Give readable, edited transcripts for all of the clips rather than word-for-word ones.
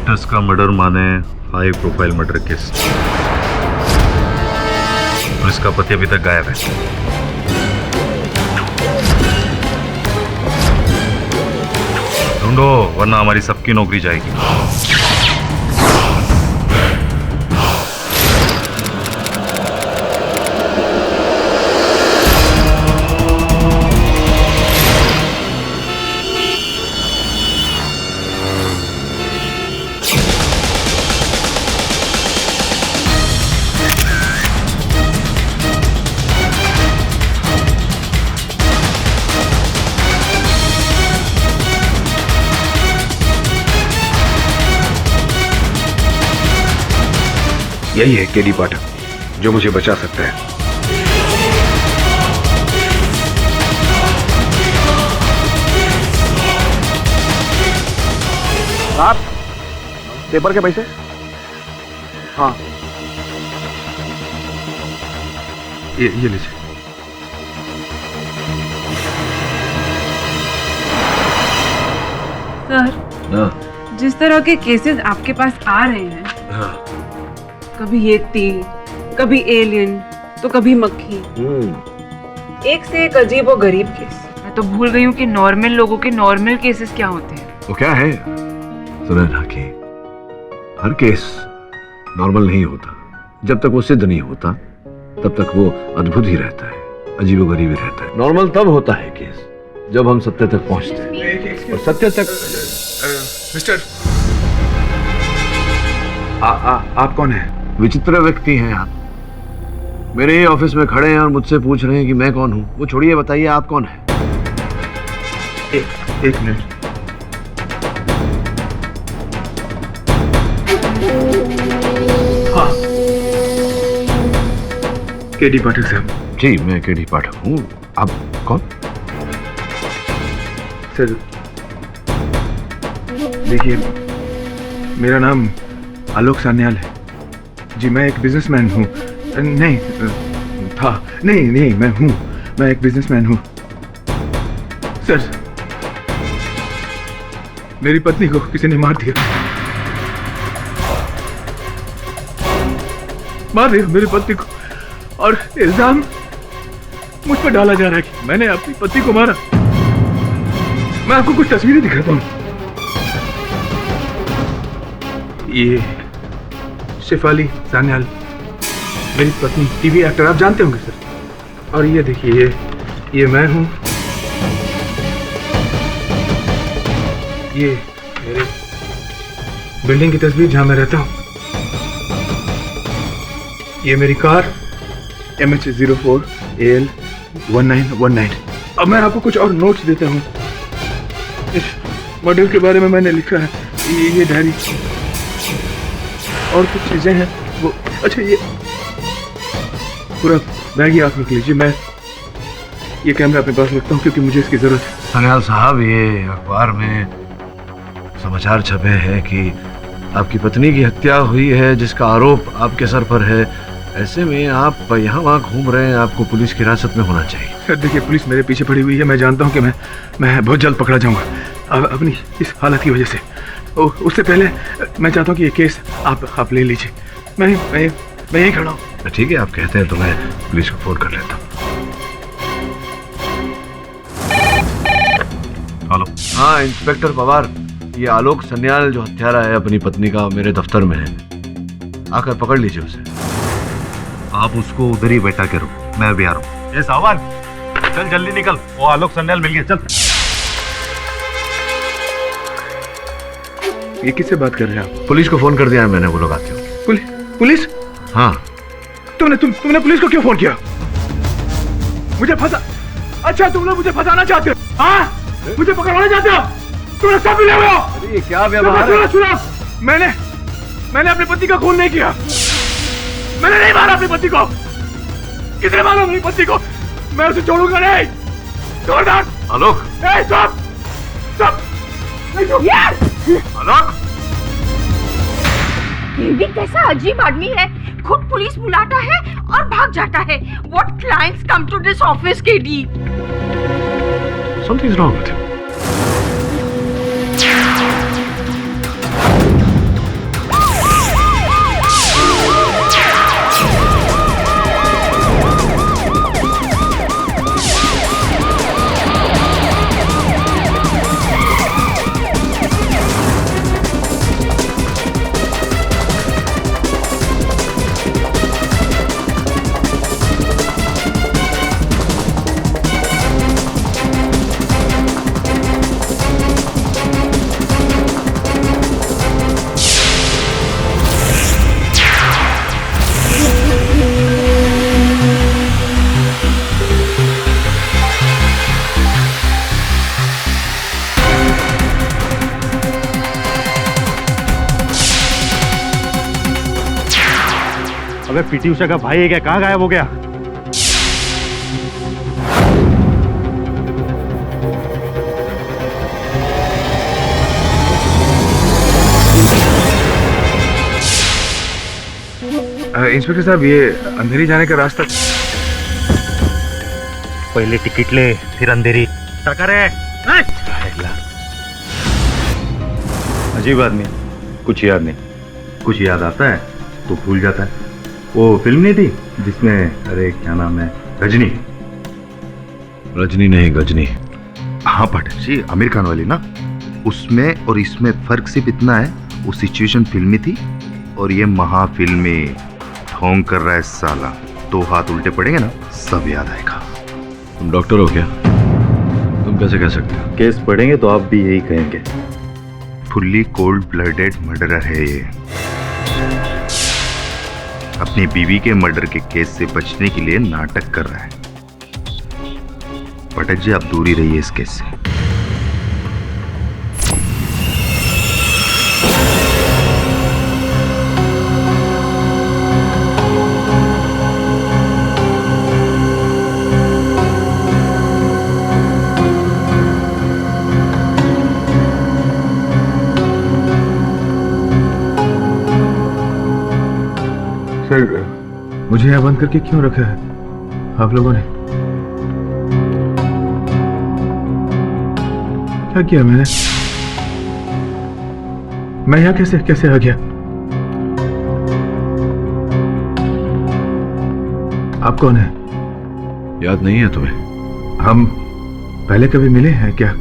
Witness का murder माने high profile murder case. Police का पति अभी तक गायब है। ढूंढो वरना हमारी सबकी नौकरी जाएगी। यही है केडी पाठक जो मुझे बचा सकता है। आप पेपर के पैसे? हाँ ये लीजिए। सर, जिस तरह के केसेस आपके पास आ रहे हैं, कभी ये तीर, कभी एलियन, तो कभी मक्खी, एक से एक अजीब और गरीब केस। मैं तो भूल गई हूँ कि नॉर्मल लोगों के नॉर्मल केसेस क्या होते हैं। वो क्या है सुनैना की, हर केस नॉर्मल नहीं होता। जब तक वो सिद्ध नहीं होता तब तक वो अद्भुत ही रहता है, अजीबोगरीब ही रहता है। नॉर्मल तब होता है केस जब हम सत्य तक पहुंचते हैं, और सत्य तक। मिस्टर, आप कौन हैं? विचित्र व्यक्ति हैं आप। मेरे ही ऑफिस में खड़े हैं और मुझसे पूछ रहे हैं कि मैं कौन हूं। वो छोड़िए, बताइए आप कौन हैं? एक मिनट। हाँ, केडी पाठक साहब। जी मैं केडी पाठक हूँ। आप कौन? सर देखिए, मेरा नाम आलोक सान्याल है जी। मैं एक बिजनेसमैन हूँ। नहीं था, नहीं मैं हूँ, मैं एक बिजनेसमैन हूँ। सर, मेरी पत्नी को किसी ने मार दिया मेरी पत्नी को, और इल्जाम मुझ पर डाला जा रहा है कि मैंने अपनी पत्नी को मारा। मैं आपको कुछ तस्वीरें दिखाता हूँ। ये शेफाली सान्याल, मेरी पत्नी, टीवी एक्टर, आप जानते होंगे सर। और ये देखिए, ये मैं हूँ। ये मेरे बिल्डिंग की तस्वीर जहां मैं रहता हूँ। ये मेरी कार MH04 AL 1919। अब मैं आपको कुछ और नोट्स देता हूँ। इस मॉडल के बारे में मैंने लिखा है, ये डायरी और कुछ चीजें हैं वो। अच्छा, ये पूरा बैग ही आप रख लीजिए। मैं ये कैमरा अपने पास रखता हूँ क्योंकि मुझे इसकी जरूरत है। सान्याल साहब, ये अखबार में समाचार छपे हैं कि आपकी पत्नी की हत्या हुई है जिसका आरोप आपके सर पर है। ऐसे में आप यहाँ वहाँ घूम रहे हैं, आपको पुलिस की हिरासत में होना चाहिए। सर देखिए, पुलिस मेरे पीछे पड़ी हुई है। मैं जानता हूँ कि मैं बहुत जल्द पकड़ा जाऊँगा अपनी इस हालत की वजह से। उससे पहले मैं चाहता हूँ कि ये केस आप ले लीजिए। मैं यहीं खड़ा हूँ। ठीक है, आप कहते हैं तो मैं पुलिस को फोन कर लेता हूँ। हेलो। हाँ इंस्पेक्टर पवार, ये आलोक सान्याल जो हत्यारा है अपनी पत्नी का, मेरे दफ्तर में है। आकर पकड़ लीजिए उसे। आप उसको उधर ही बैठा करो, मैं अभी आ रहा हूँ। ये सावन, चल जल्दी निकल, वो आलोक सान्याल मिल गया, चल। ये किससे बात कर रहे हैं आप? पुलिस को फोन कर दिया है मैंने, वो लोग आते हो। पुलिस? हाँ। तुमने पुलिस को क्यों फोन किया? मुझे फंसा? अच्छा, तुम लोग मुझे फंसाना चाहते हो? हाँ, मुझे पकड़वाना चाहते हो? तुमने सब मिले हुए हो। अरे ये क्या व्यवहार है? सुनो, मैंने अपनी पति का खून नहीं किया। मैंने नहीं मारा अपनी पति को। किसने मारा अपनी पति को? मैं उसे छोड़ूंगा नहीं। जोरदार आलोक, स्टॉप। आलोक, ये भी कैसा अजीब आदमी है, खुद पुलिस बुलाता है और भाग जाता है। What clients come to this office, KD? Something's wrong with him. अबे पीटी उषा का भाई है क्या? कहाँ गायब हो गया? इंस्पेक्टर साहब, ये अंधेरी जाने का रास्ता। पहले टिकट ले, फिर अंधेरी। टकर है। अजीब आदमी है, कुछ याद नहीं। कुछ याद आता है तो भूल जाता है। वो फिल्म नहीं थी जिसमें, अरे क्या नाम है, रजनी? रजनी नहीं, गजनी। हाँ पाठक जी, आमिर खान वाली ना। उसमें और इसमें फर्क सिर्फ इतना है, वो सिचुएशन फिल्मी थी और ये महाफिल्मी। ढोंग कर रहा है साला, 2 हाथ उल्टे पड़ेंगे ना, सब याद आएगा। तुम डॉक्टर हो क्या? तुम कैसे कह सकते हो? केस पढ़ेंगे तो आप भी यही कहेंगे। फुल्ली कोल्ड ब्लडेड मर्डरर है ये। अपनी बीवी के मर्डर के केस से बचने के लिए नाटक कर रहा है। पाठक जी, आप दूर ही रहिए इस केस से। सर, मुझे यहाँ बंद करके क्यों रखा है आप लोगों ने? क्या किया मैंने? मैं यहाँ कैसे कैसे आ गया? आप कौन है? याद नहीं है तुम्हें? हम पहले कभी मिले हैं क्या?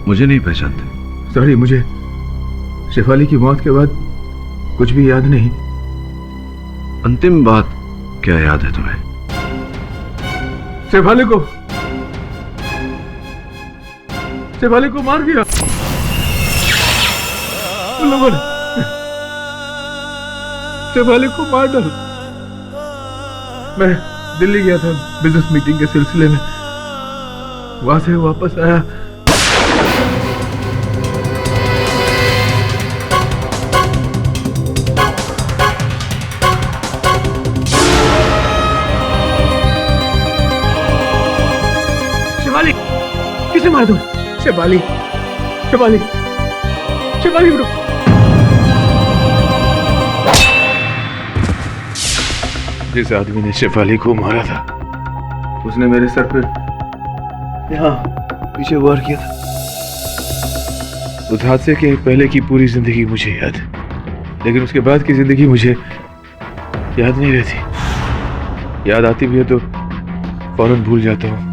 मुझे नहीं पहचानते? सॉरी, मुझे शेफाली की मौत के बाद कुछ भी याद नहीं। अंतिम बात क्या याद है तुम्हें? शेफाली को मार दिया उन लोगों ने। शेफाली को मार डाला। मैं दिल्ली गया था बिजनेस मीटिंग के सिलसिले में, वहां से वापस आया। किसे मार दूं? शेफाली उठो। जिस आदमी ने शेफाली को मारा था, उसने मेरे सर पे यहाँ पीछे वार किया था। उस हादसे के पहले की पूरी जिंदगी मुझे याद है, लेकिन उसके बाद की जिंदगी मुझे याद नहीं रहती। याद आती भी है तो फौरन भूल जाता हूँ।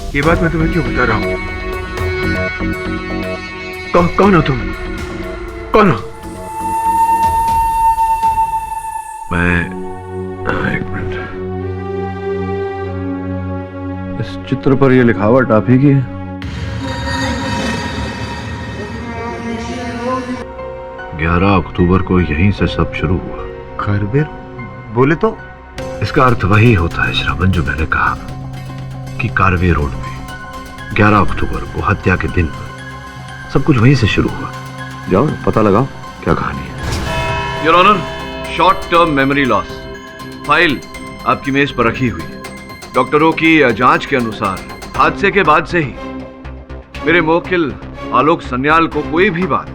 ये बात मैं तुम्हें क्यों बता रहा हूं? कौन हो तुम? कौन हो? मैं एक मिनट, इस चित्र पर यह लिखावट आप ही की है? ग्यारह अक्टूबर को यहीं से सब शुरू हुआ। खैरबेर बोले तो? इसका अर्थ वही होता है श्रवण, जो मैंने कहा कि कारवे रोड में 11 अक्टूबर को हत्या के दिन सब कुछ वहीं से शुरू हुआ। जाओ पता लगाओ क्या कहानी है। Your honour, short term memory loss file आपकी मेज पर रखी हुई है। डॉक्टरों की जांच के अनुसार हादसे के बाद से ही मेरे मुवक्किल आलोक सन्याल को कोई भी बात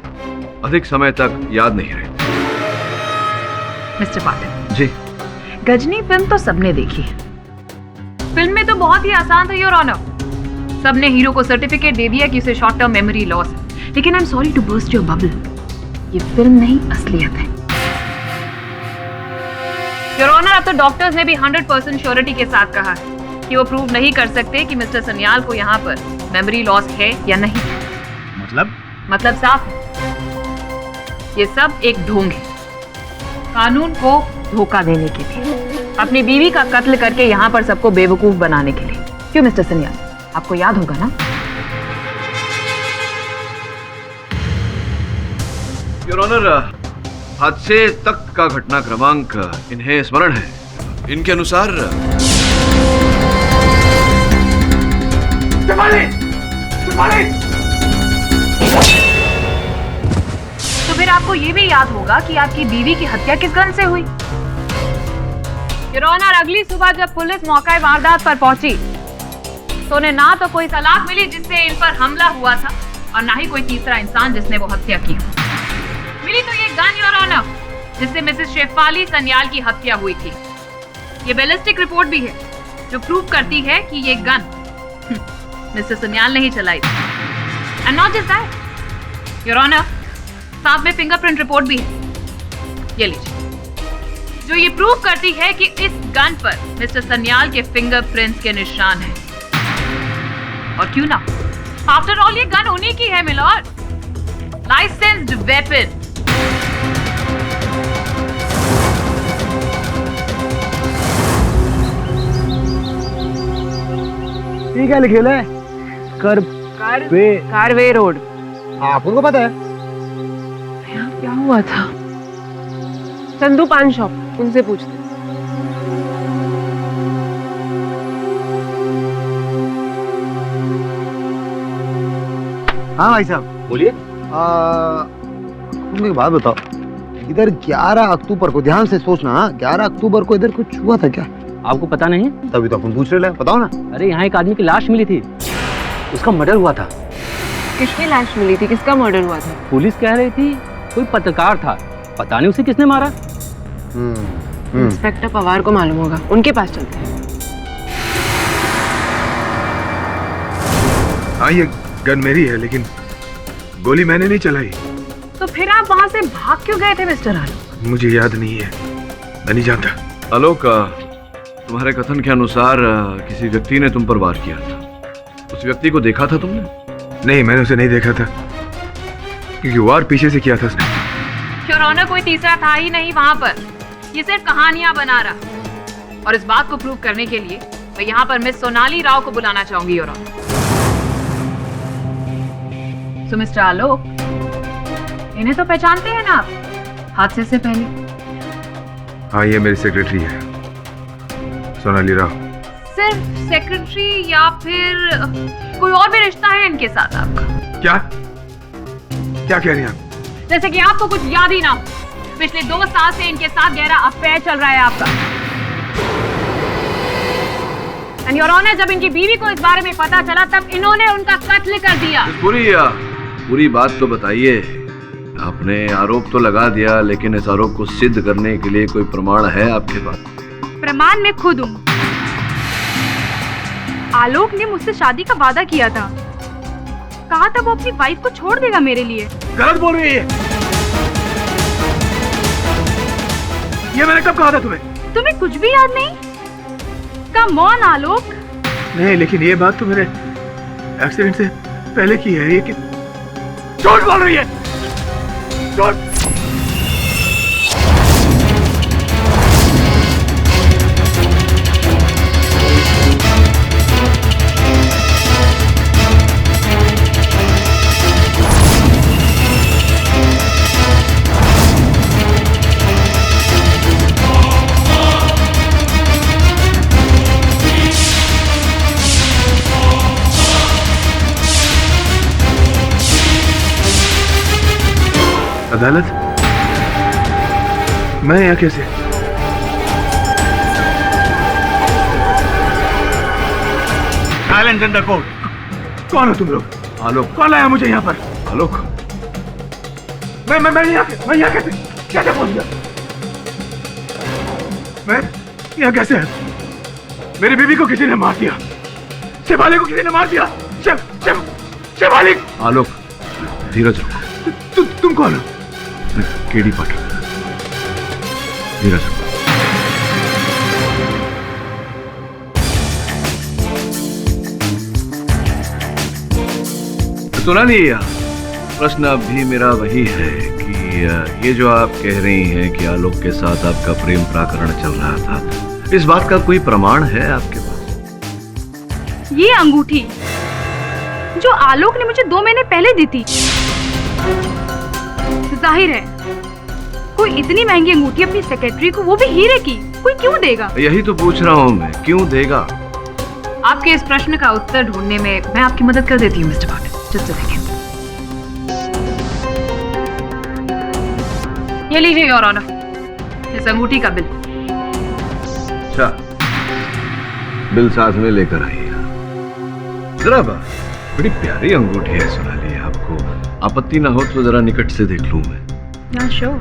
अधिक समय तक याद नहीं रही। मिस्टर पाठक जी, गजनी फिल्म तो सबने देखी है। फिल्म में तो बहुत ही आसान था योर ऑनर। सबने हीरो को सर्टिफिकेट दे दिया कि उसे शॉर्ट टर्म मेमोरी लॉस है। लेकिन I am sorry to burst your bubble, ये फिल्म नहीं असलियत है। योर ऑनर, अब तो डॉक्टर्स ने भी 100% श्योरिटी के साथ कहा है कि वो प्रूव नहीं कर सकते कि मिस्टर सन्याल को यहाँ पर मेमोरी लॉस है या नहीं। मतलब साफ है, ये सब एक ढोंग है कानून को धोखा देने के लिए, अपनी बीवी का कत्ल करके यहाँ पर सबको बेवकूफ बनाने के लिए। क्यों मिस्टर सन्याल, आपको याद होगा ना? योर ऑनर, हादसे तक का घटना क्रमांक इन्हें स्मरण है। इनके अनुसार तो फिर आपको ये भी याद होगा कि आपकी बीवी की हत्या किस गन से हुई। योर ऑनर, अगली सुबह जब पुलिस मौका वारदात पर पहुंची तो उन्हें ना तो कोई तलाक मिली जिससे इन पर हमला हुआ था और ना ही कोई तीसरा इंसान जिसने वो हत्या की। मिली तो ये गन योर ऑनर जिससे मिसेस शेफाली सन्याल की हत्या हुई थी। ये बैलिस्टिक रिपोर्ट भी है जो प्रूव करती है कि ये गन मिस्टर सन्याल ने ही चलाई थी। And not just that your honour, साथ में फिंगरप्रिंट रिपोर्ट भी है, ये लीजिए, जो ये प्रूव करती है कि इस गन पर मिस्टर सन्याल के फिंगरप्रिंट्स के निशान हैं। और क्यों ना, आफ्टर ऑल ये गन उन्हीं की है मिलॉर्ड, लाइसेंस्ड वेपन। ये क्या लिखे है? कारवे रोड। आपको पता है? यहाँ क्या हुआ था? चंदू पान शॉप, उनसे पूछते। हाँ भाई साहब बोलिए। तुम एक बात बताओ, इधर 11 अक्टूबर को, ध्यान से सोचना, 11 अक्टूबर को इधर कुछ हुआ था क्या? आपको पता नहीं? तभी तो अपन पूछ रहे हैं, बताओ ना। अरे यहाँ एक आदमी की लाश मिली थी, उसका मर्डर हुआ था। किसकी लाश मिली थी? किसका मर्डर हुआ था? पुलिस कह रही थी कोई पत्रकार था, पता नहीं उसे किसने मारा। इंस्पेक्टर पवार को मालूम होगा, उनके पास चलते हैं। हाँ, ये गन मेरी है लेकिन गोली मैंने नहीं चलाई। तो फिर आप वहां से भाग क्यों गए थे मिस्टर आलोक? मुझे याद नहीं है, मैं नहीं जानता। आलोक, तुम्हारे कथन के अनुसार किसी व्यक्ति ने तुम पर वार किया था। उस व्यक्ति को देखा था तुमने? नहीं, मैंने उसे नहीं देखा था क्योंकि वार पीछे से किया था उसने। योर ऑनर, कोई तीसरा था ही नहीं वहां पर, ये सिर्फ कहानियां बना रहा। और इस बात को प्रूव करने के लिए मैं यहाँ पर मिस सोनाली राव को बुलाना चाहूंगी योर ऑनर। सो मिस्टर आलोक, इन्हें तो पहचानते हैं ना आप हादसे से पहले? हाँ, ये मेरी सेक्रेटरी है, सोनाली राव। सिर्फ सेक्रेटरी या फिर कोई और भी रिश्ता है इनके साथ आपका? क्या क्या कह रही हैं आप? जैसे कि आपको कुछ याद ही ना हो, पिछले 2 साल से इनके साथ गहरा अफेयर चल रहा है आपका। एंड योर ऑनर, जब इनकी बीवी को इस बारे में पता चला तब इन्होंने उनका कत्ल कर दिया। पूरी बात तो बताइए। आपने आरोप तो लगा दिया, लेकिन इस आरोप को सिद्ध करने के लिए कोई प्रमाण है आपके पास? प्रमाण मैं खुद हूँ। आलोक ने मुझसे शादी का वादा किया था, कहा था वो अपनी वाइफ को छोड़ देगा मेरे लिए। गलत बोल रही है ये मैंने कब कहा था तुम्हें? तुम्हें कुछ भी याद नहीं? कम ऑन आलोक। नहीं, लेकिन ये बात तो मेरे एक्सीडेंट से पहले की है। ये कि झूठ बोल रही है, झूठ। अदालत? मैं यहाँ कैसे? Silence in the court. कौन हो तुम लोग? आलोक। कौन लाया मुझे यहाँ पर? आलोक, मैं यहाँ कैसे पहुंच गया? मैं यहाँ कैसे? मेरी बीवी को किसी ने मार दिया, शेफाली को किसी ने मार दिया। शेफाली। आलोक, धीरज रखो। तुम कौन हो? केडी पाटिल। धीरज रखो। सोनाली, प्रश्न अब भी मेरा वही है कि ये जो आप कह रही हैं कि आलोक के साथ आपका प्रेम प्रकरण चल रहा था, इस बात का कोई प्रमाण है आपके पास? ये अंगूठी जो आलोक ने मुझे 2 महीने पहले दी थी, जाहिर है कोई इतनी महंगी अंगूठी अपनी सेक्रेटरी को, वो भी हीरे की, कोई क्यों देगा? यही तो पूछ रहा हूँ मैं, क्यों देगा? आपके इस प्रश्न का उत्तर ढूंढने में मैं आपकी मदद कर देती हूँ mister Patil. Just a second. ये लीजिए योर ऑनर, इस अंगूठी का बिल। अच्छा, बिल साथ में लेकर आइए। जरा बड़ी प्यारी अंगूठी है सोनाली, आपको आपत्ति ना हो तो जरा निकट से देख लूं मैं। Yeah, sure.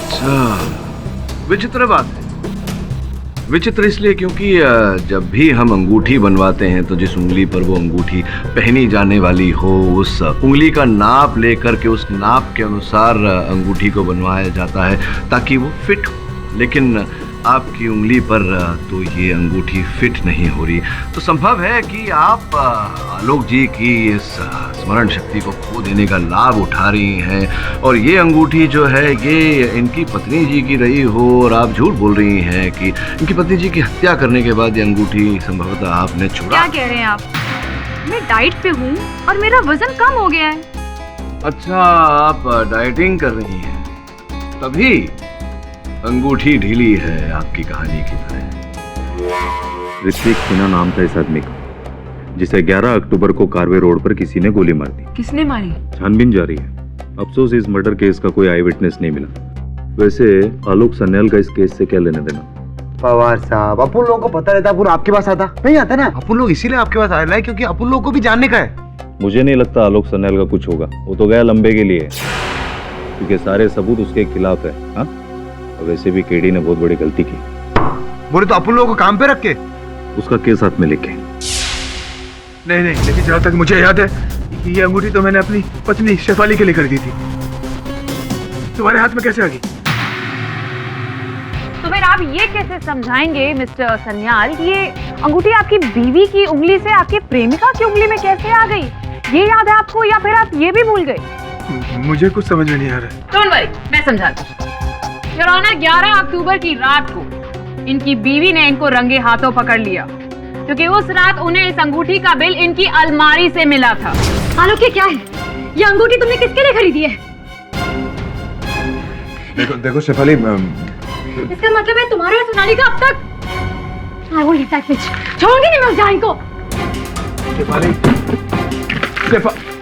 अच्छा, विचित्र बात है। विचित्र इसलिए क्योंकि जब भी हम अंगूठी बनवाते हैं तो जिस उंगली पर वो अंगूठी पहनी जाने वाली हो, उस उंगली का नाप लेकर के उस नाप के अनुसार अंगूठी को बनवाया जाता है ताकि वो फिट हो। लेकिन आपकी उंगली पर तो ये अंगूठी फिट नहीं हो रही, तो संभव है कि आप आलोक जी की इस स्मरण शक्ति को खो देने का लाभ उठा रही हैं और ये अंगूठी जो है ये इनकी पत्नी जी की रही हो और आप झूठ बोल रही हैं कि इनकी पत्नी जी की हत्या करने के बाद ये अंगूठी संभवतः आपने छुड़ा। क्या कह रहे हैं आप? मैं डाइट पे हूँ और मेरा वजन कम हो गया है। अच्छा, आप डाइटिंग कर रही हैं, तभी अंगूठी ढीली है आपकी कहानी की तरह। ऋत्विक सिन्हा नाम था इस आदमी का, जिसे 11 अक्टूबर को कारवे रोड पर किसी ने गोली मार दी। किसने मारी? छानबीन जारी है। अफसोस इस मर्डर केस का कोई आई विटनेस नहीं मिला। वैसे आलोक सन्याल का इस केस से क्या लेना देना? पवार साहब, अपन लोगों को पता रहता, अपन आपके पास आता नहीं आता ना। अपन लोग इसीलिए आपके पास आए हैं क्योंकि अपन लोग को भी जानने का है। मुझे नहीं लगता आलोक सन्याल का कुछ होगा। वो तो गया लंबे के लिए, क्योंकि सारे सबूत उसके खिलाफ है। हाँ, वैसे भी केडी ने बहुत बड़ी गलती की। बोले तो अपन लोगों को काम पे रख के उसका केस हाथ में लेके। नहीं, लेकिन जहाँ तक मुझे याद है ये अंगूठी तो मैंने अपनी पत्नी शेफाली के लिए खरीदी थी। तुम्हारे हाथ में कैसे आ गई? तो फिर आप ये कैसे समझाएंगे मिस्टर सन्याल कि ये अंगूठी आपकी बीवी की उंगली से आपके प्रेमिका की उंगली में कैसे आ गई? ये याद है आपको या फिर आप ये भी भूल गए? मुझे कुछ समझ में नहीं आ रहा। डोंट वरी, मैं समझाती हूँ। योर ऑनर, 11 अक्टूबर की रात को इनकी बीवी ने इनको रंगे हाथों पकड़ लिया क्योंकि उस रात उन्हें इस अंगूठी का बिल इनकी अलमारी से मिला था। आलोक, ये क्या है? ये अंगूठी तुमने किसके लिए खरीदी है? देखो शेफाली, इसका मतलब है तुम्हारे और सोनाली का अब तक। I won't let that bitch. छोड़ूंगी नहीं मैं उस जान को।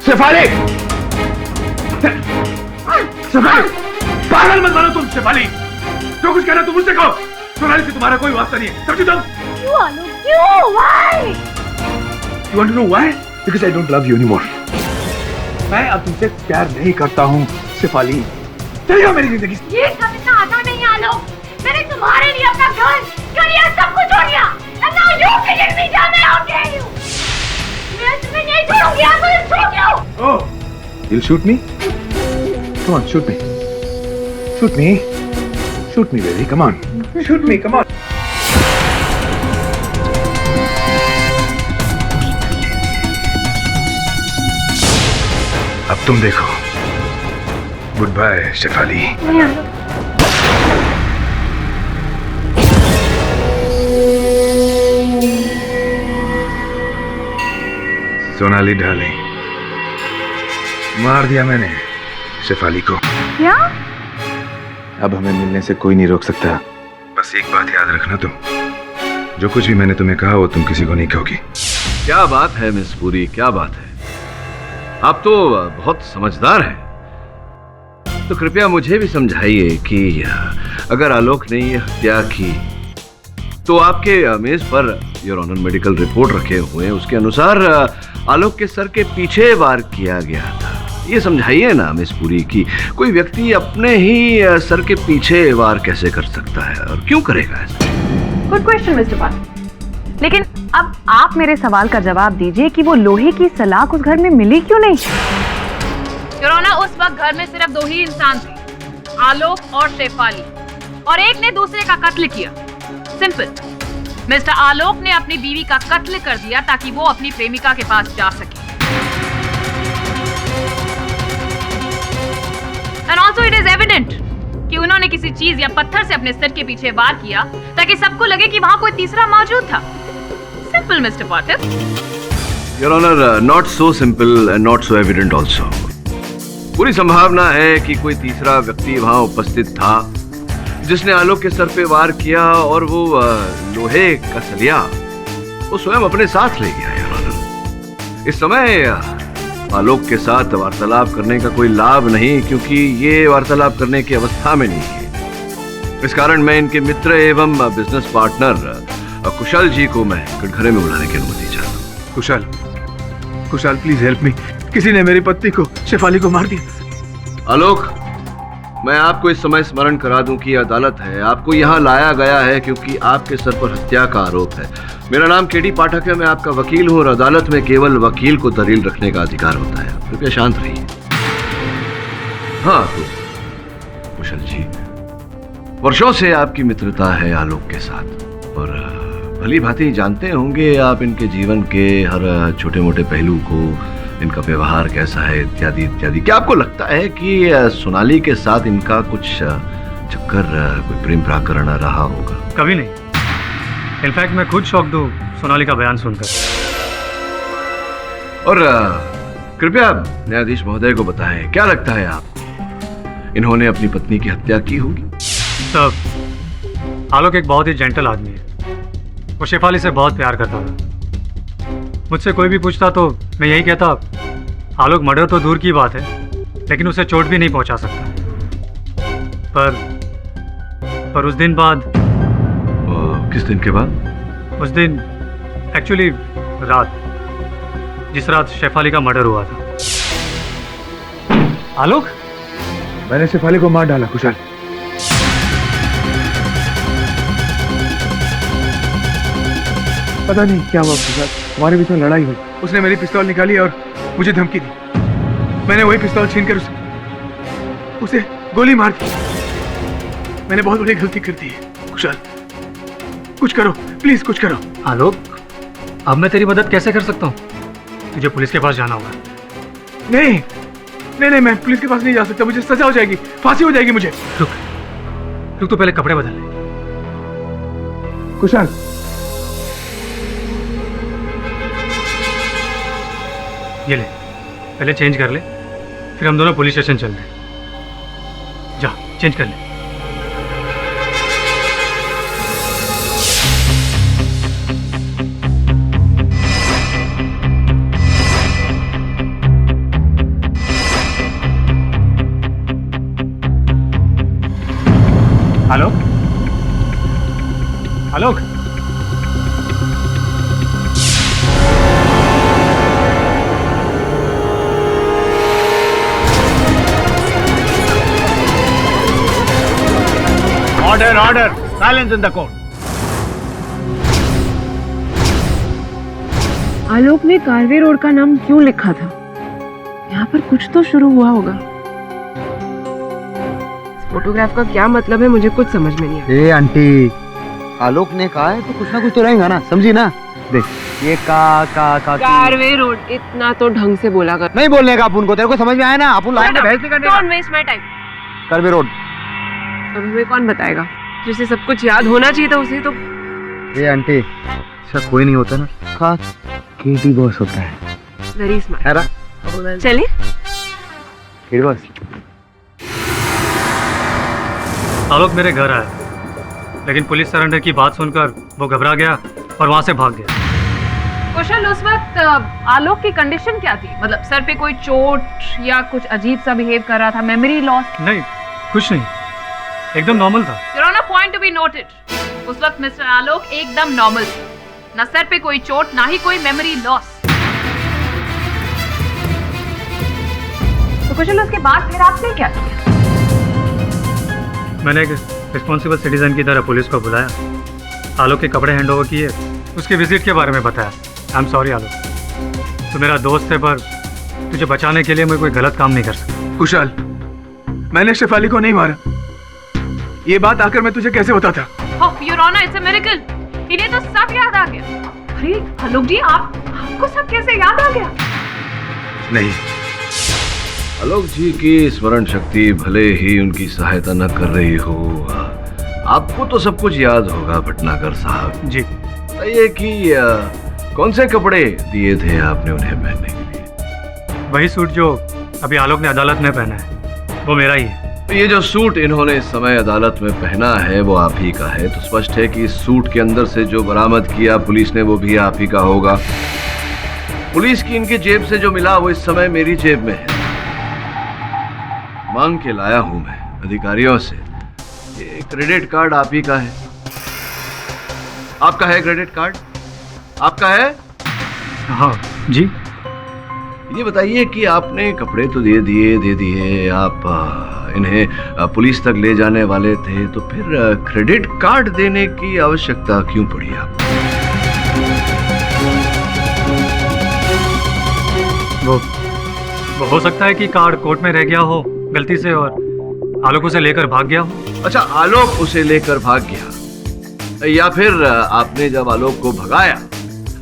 शेफाली, पागल मत बनो तुम शेफाली। जो कुछ कहना तुम मुझसे कहो। सोनाली से तुम्हारा कोई वास्ता नहीं है, समझी तुम? क्यों आलोक, क्यों? Why? You want to know why? Because I don't love you anymore. मैं अब तुमसे प्यार नहीं करता हूँ शेफाली। चली जाओ मेरी जिंदगी से। ये सब इतना आसान नहीं है आलोक। मैंने तुम्हारे लिए अपना घर, करियर सब कुछ छोड़ दिया। And now you killing me down there, how dare you? मैं तुम्हें नहीं छोड़ूंगी, I will shoot you. Oh, you'll shoot me? Come on, shoot me. Shoot me. Shoot me, baby. Come on. Shoot me. Come on. अब तुम देखो। Good bye Shefali. Sonali darling, मार दिया मैंने शेफाली को। क्या? अब हमें मिलने से कोई नहीं रोक सकता। बस एक बात याद रखना तुम, जो कुछ भी मैंने तुम्हें कहा वो तुम किसी को नहीं कहोगी। क्या बात है मिस पुरी, क्या बात है? आप तो बहुत समझदार हैं। तो कृपया मुझे भी समझाइए कि अगर आलोक ने ये हत्या की तो आपके मेज per your honour medical report रखे हुए हैं, उसके अनुसार आलोक के सर के पीछे वार किया गया था। ये समझाइए ना मिस पुरी कि कोई व्यक्ति अपने ही सर के पीछे वार कैसे कर सकता है और क्यों करेगा ऐसा? गुड क्वेश्चन मिस्टर पाटिल, लेकिन अब आप मेरे सवाल का जवाब दीजिए कि वो लोहे की सलाख उस घर में मिली क्यों नहीं? योर ऑनर, उस वक्त घर में सिर्फ 2 ही इंसान थे, आलोक और शेफाली, और एक ने दूसरे का कत्ल किया। सिंपल। मिस्टर आलोक ने अपनी बीवी का कत्ल कर दिया ताकि वो अपनी प्रेमिका के पास जा सके। And also it is evident कि उन्होंने किसी चीज या पत्थर से अपने सिर के पीछे वार किया ताकि सबको लगे कि वहां कोई तीसरा मौजूद था। Simple mister Patil. Your honour, not so simple and not so evident also. पूरी संभावना है कि कोई तीसरा व्यक्ति वहां उपस्थित था जिसने आलोक के सर पे वार किया और वो लोहे का सलिया वो स्वयं अपने साथ ले गया। योर ऑनर, इस समय आलोक के साथ वार्तालाप करने का कोई लाभ नहीं, क्योंकि ये वार्तालाप करने की अवस्था में नहीं है। इस कारण मैं इनके मित्र एवं बिजनेस पार्टनर कुशल जी को मैं कटघरे में बुलाने की अनुमति चाहता हूँ। Kushal please help me. किसी ने मेरी पत्नी को, शेफाली को मार दिया। आलोक, मैं आपको इस समय स्मरण करा दूं कि अदालत है, आपको यहाँ लाया गया है क्योंकि आपके सर पर हत्या का आरोप है। मेरा नाम केडी पाठक है, मैं आपका वकील हूँ और अदालत में केवल वकील को दलील रखने का अधिकार होता है। कृपया शांत रहिए। हाँ तो कुशल जी, वर्षों से आपकी मित्रता है आलोक के साथ और भली भांति जानते होंगे आप इनके जीवन के हर छोटे मोटे पहलू को, इनका व्यवहार कैसा है इत्यादि इत्यादि। क्या आपको लगता है कि सोनाली के साथ इनका कुछ चक्कर, कोई प्रेम प्राकरण रहा होगा? कभी नहीं। इनफैक्ट मैं खुद शॉक्ड हूँ सोनाली का बयान सुनकर। और कृपया न्यायाधीश महोदय को बताएं, क्या लगता है आपको इन्होंने अपनी पत्नी की हत्या की होगी? सर, आलोक एक बहुत ही जेंटल आदमी है। वो शेफाली से बहुत प्यार करता था। मुझसे कोई भी पूछता तो मैं यही कहता, आलोक मर्डर तो दूर की बात है लेकिन उसे चोट भी नहीं पहुंचा सकता। पर उस दिन बाद। किस दिन के बाद? उस दिन एक्चुअली रात, जिस रात शेफाली का मर्डर हुआ था। आलोक, मैंने शेफाली को मार डाला कुशाल। पता नहीं क्या हुआ कुशाल, हमारे बीच में लड़ाई हुई। उसने मेरी पिस्तौल निकाली और मुझे धमकी दी। मैंने वही पिस्तौल छीनकर उसे गोली मार दी। मैंने बहुत बड़ी गलती कर दी है कुशाल, कुछ करो प्लीज, कुछ करो। आलोक, अब मैं तेरी मदद कैसे कर सकता हूँ? तुझे पुलिस के पास जाना होगा। नहीं नहीं नहीं, मैं पुलिस के पास नहीं जा सकता, मुझे सजा हो जाएगी, फांसी हो जाएगी मुझे। रुक तो पहले कपड़े बदल ले। कुशाल, ये ले, पहले चेंज कर ले, फिर हम दोनों पुलिस स्टेशन चलते हैं। जा, चेंज कर ले। आलोक, आलोक, Order! Silence in the court. आलोक ने कारवे रोड का नाम क्यों लिखा था? यहाँ पर कुछ तो शुरू हुआ होगा। फोटोग्राफ का क्या मतलब है, मुझे कुछ समझ में नहीं आया। ए आंटी, आलोक ने कहा है तो कुछ ना कुछ तो रहेगा ना, समझी ना? देख, ये कारवे रोड, इतना तो ढंग से बोला कर। नहीं बोलने का अपुन को, तेरे को समझ में आया ना? अपुन लाइन में बहस नहीं करने का। Don't waste my time. Karve road. अब हमें कौन बताएगा? जिसे सब कुछ याद होना चाहिए था उसे तो। ये आंटी, ऐसा कोई नहीं होता ना, खास केटी बॉस होता है। Very smart. है ना? चलिए। केटी बॉस। आलोक मेरे घर आया, लेकिन पुलिस सरेंडर की बात सुनकर वो घबरा गया और वहां से भाग गया। कुशल, उस वक्त आलोक की कंडीशन क्या थी? मतलब सर पे कोई चोट या कुछ अजीब सा बिहेव कर रहा था? Memory loss? नहीं, कुछ नहीं, एकदम नॉर्मल था। Your Honor, point to be noted. उस वक्त मिस्टर आलोक एकदम नॉर्मल थे, ना सर पे कोई चोट, ना ही कोई मेमोरी लॉस। तो कुशल, उसके बाद फिर आपने क्या किया? मैंने एक रिस्पॉन्सिबल सिटीजन की तरह पुलिस को बुलाया, आलोक के कपड़े हैंड ओवर किए, उसके विजिट के बारे में बताया। आई एम सॉरी आलोक, तू मेरा दोस्त है, पर तुझे बचाने के लिए मैं कोई गलत काम नहीं कर सकता। कुशाल, मैंने शेफाली को नहीं मारा। ये बात आकर मैं तुझे कैसे बताता? Oh, Your Honor, it's a miracle. इन्हें तो सब याद आ गया। अरे आलोक जी, आपको सब कैसे याद आ गया? नहीं, आलोक जी की स्मरण शक्ति भले ही उनकी सहायता न कर रही हो, आपको तो सब कुछ याद होगा भटनागर साहब। जी। ये कि कौन से कपड़े दिए थे आपने उन्हें पहनने के लिए? वही सूट जो अभी आलोक ने अदालत में पहना है, वो मेरा ही है। ये जो सूट इन्होंने इस समय अदालत में पहना है वो आप ही का है, तो स्पष्ट है कि इस सूट के अंदर से जो बरामद किया पुलिस ने वो भी आप ही का होगा। पुलिस की इनकी जेब से जो मिला वो इस समय मेरी जेब में है। मांग के लाया हूं मैं अधिकारियों से। ये क्रेडिट कार्ड आप ही का है। आपका है क्रेडिट कार्ड? आपका है? हाँ जी। ये बताइए कि आपने कपड़े तो दे दिए, आप इन्हें पुलिस तक ले जाने वाले थे, तो फिर क्रेडिट कार्ड देने की आवश्यकता क्यों पड़ी आपको? वो हो सकता है कि कार्ड कोर्ट में रह गया हो गलती से और आलोक उसे लेकर भाग गया हो। अच्छा, आलोक उसे लेकर भाग गया, या फिर आपने जब आलोक को भगाया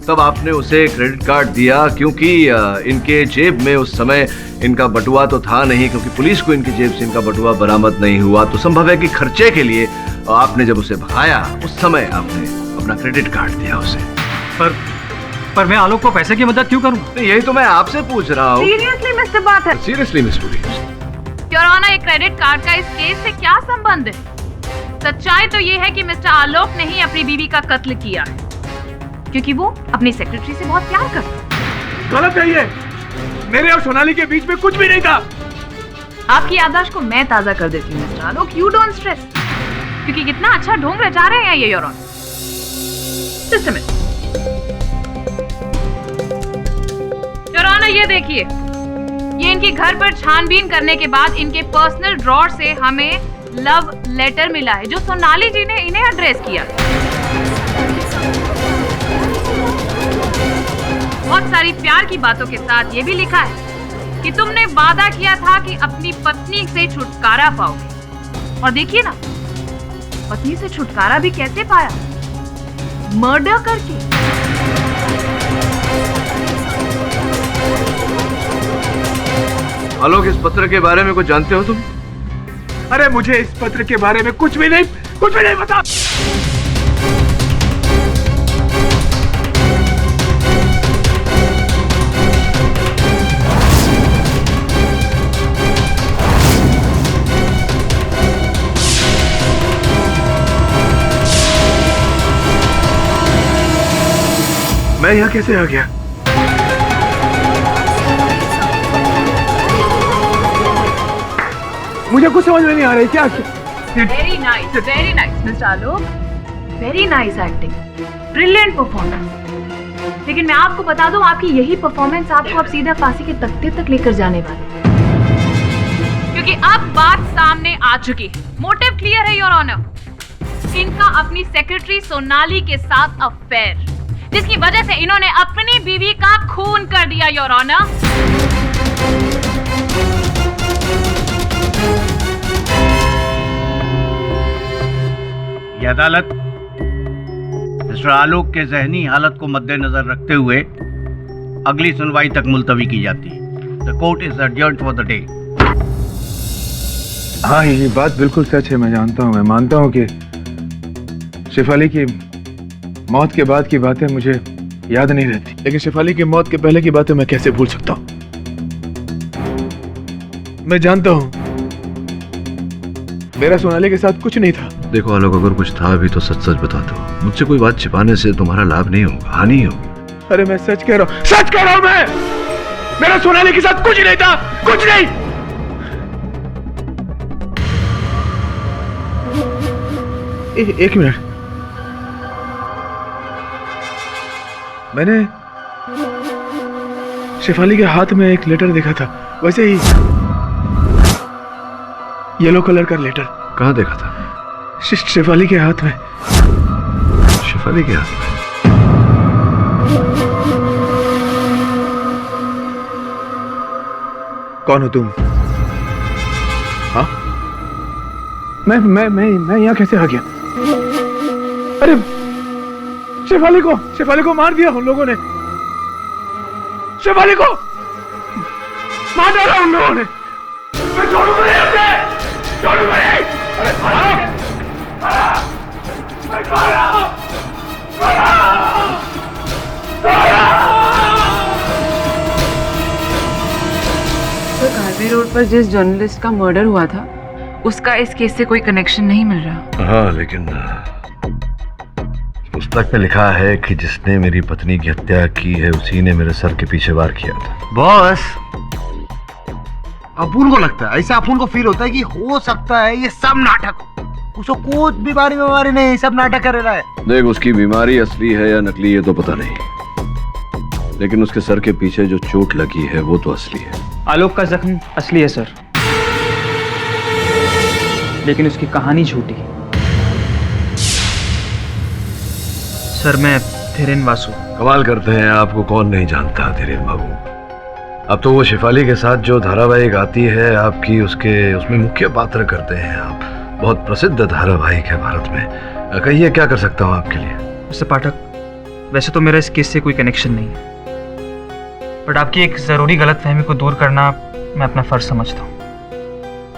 तब आपने उसे क्रेडिट कार्ड दिया, क्योंकि इनके जेब में उस समय इनका बटुआ तो था नहीं, क्योंकि पुलिस को इनकी जेब से इनका बटुआ बरामद नहीं हुआ, तो संभव है कि खर्चे के लिए आपने जब उसे भगाया उस समय आपने अपना क्रेडिट कार्ड दिया उसे। पर मैं आलोक को पैसे की मदद क्यों करूं? यही तो मैं आपसे पूछ रहा हूँ। सीरियसली मिस्टर बात है। Seriously miss police, your honour, एक क्रेडिट कार्ड का इस केस से क्या संबंध है? सच्चाई तो ये है कि मिस्टर आलोक ने ही अपनी बीवी का कत्ल किया है, क्योंकि वो अपनी सेक्रेटरी से बहुत प्यार करता है। गलत है ये। मेरे और सोनाली के बीच में कुछ भी नहीं था। आपकी याददाश्त को मैं ताजा कर देती हूँ mister Alok, you don't stress, क्योंकि कितना अच्छा ढोंग रचा रहे हैं ये your honour. Just a minute your honour, ये देखिए, ये इनके घर पर छानबीन करने के बाद इनके पर्सनल ड्रॉर से हमें लव लेटर मिला है जो सोनाली जी ने इन्हें एड्रेस किया। बहुत सारी प्यार की बातों के साथ ये भी लिखा है कि तुमने वादा किया था कि अपनी पत्नी से छुटकारा पाओगे, और देखिए ना, पत्नी से छुटकारा भी कैसे पाया? मर्डर करके। आलोक, इस पत्र के बारे में कुछ जानते हो तुम? अरे मुझे इस पत्र के बारे में कुछ भी नहीं पता। मैं यहाँ कैसे आ गया? मुझे कुछ समझ में नहीं आ रही। क्या? Very nice mister Alok, very nice acting, brilliant performance. लेकिन मैं आपको बता दूं, आपकी यही परफॉर्मेंस आपको अब सीधा फांसी के तख्ते तक लेकर जाने वाली है, क्योंकि अब बात सामने आ चुकी है। मोटिव क्लियर है योर ऑनर। इनका अपनी सेक्रेटरी सोनाली के साथ अफेयर, जिसकी वजह से इन्होंने अपनी बीवी का खून कर दिया योर ऑनर। यह अदालत मिस्टर आलोक के जहनी हालत को मद्देनजर रखते हुए अगली सुनवाई तक मुलतवी की जाती है। The court is adjourned for the day. हाँ, ये बात बिल्कुल सच है। मैं जानता हूँ, मैं मानता हूँ कि शेफाली की मौत के बाद की बातें मुझे याद नहीं रहती, लेकिन शेफाली की मौत के पहले की बातें मैं कैसे भूल सकता हूँ? मैं जानता हूँ मेरा सोनाली के साथ कुछ नहीं था। देखो आलोक, अगर कुछ था भी तो सच सच बता दो। मुझसे कोई बात छिपाने से तुम्हारा लाभ नहीं होगा, हानि होगी। अरे मैं सच कह रहा हूँ मैं। मेरा सोनाली के साथ कुछ नहीं था, कुछ नहीं। एक मिनट, मैंने शेफाली के हाथ में एक लेटर देखा था, वैसे ही येलो कलर का लेटर। कहाँ देखा था? शेफाली के हाथ में। शेफाली के हाथ में? कौन हो तुम? हाँ, मैं यहाँ कैसे आ गया? अरे शेफाली को मार दिया उन लोगों ने। शेफाली को मार डाला उन लोगों ने। मैं छोड़ूंगा नहीं अपने, छोड़ूंगा नहीं। अरे मैं पर जिस जर्नलिस्ट का मर्डर हुआ था उसका इस केस से कोई कनेक्शन नहीं मिल रहा। हाँ, लेकिन पुस्तक में लिखा है कि जिसने मेरी पत्नी की हत्या की है उसी ने मेरे सर के पीछे वार किया था। बॉस, अपुन को लगता है, ऐसा अपुन को फील होता है कि हो सकता है ये सब नाटक, उसको कुछ बीमारी नहीं, सब नाटक कर रहा है। देख, उसकी बीमारी असली है या नकली ये तो पता नहीं, लेकिन उसके सर के पीछे जो चोट लगी है वो तो असली है। आलोक का जख्म असली है सर, लेकिन उसकी कहानी झूठी। सर, मैं धीरेन वासु। कमाल करते हैं, आपको कौन नहीं जानता धीरेन बाबू। अब तो वो शेफाली के साथ जो धारावाहिक आती है आपकी, उसमें मुख्य पात्र करते हैं आप। बहुत प्रसिद्ध धारावाहिक है भारत में। कहिए क्या कर सकता हूँ आपके लिए। मिस्टर पाठक, वैसे तो मेरा इस केस से कोई कनेक्शन नहीं है, बट आपकी एक जरूरी गलतफहमी को दूर करना मैं अपना फर्ज समझता हूँ।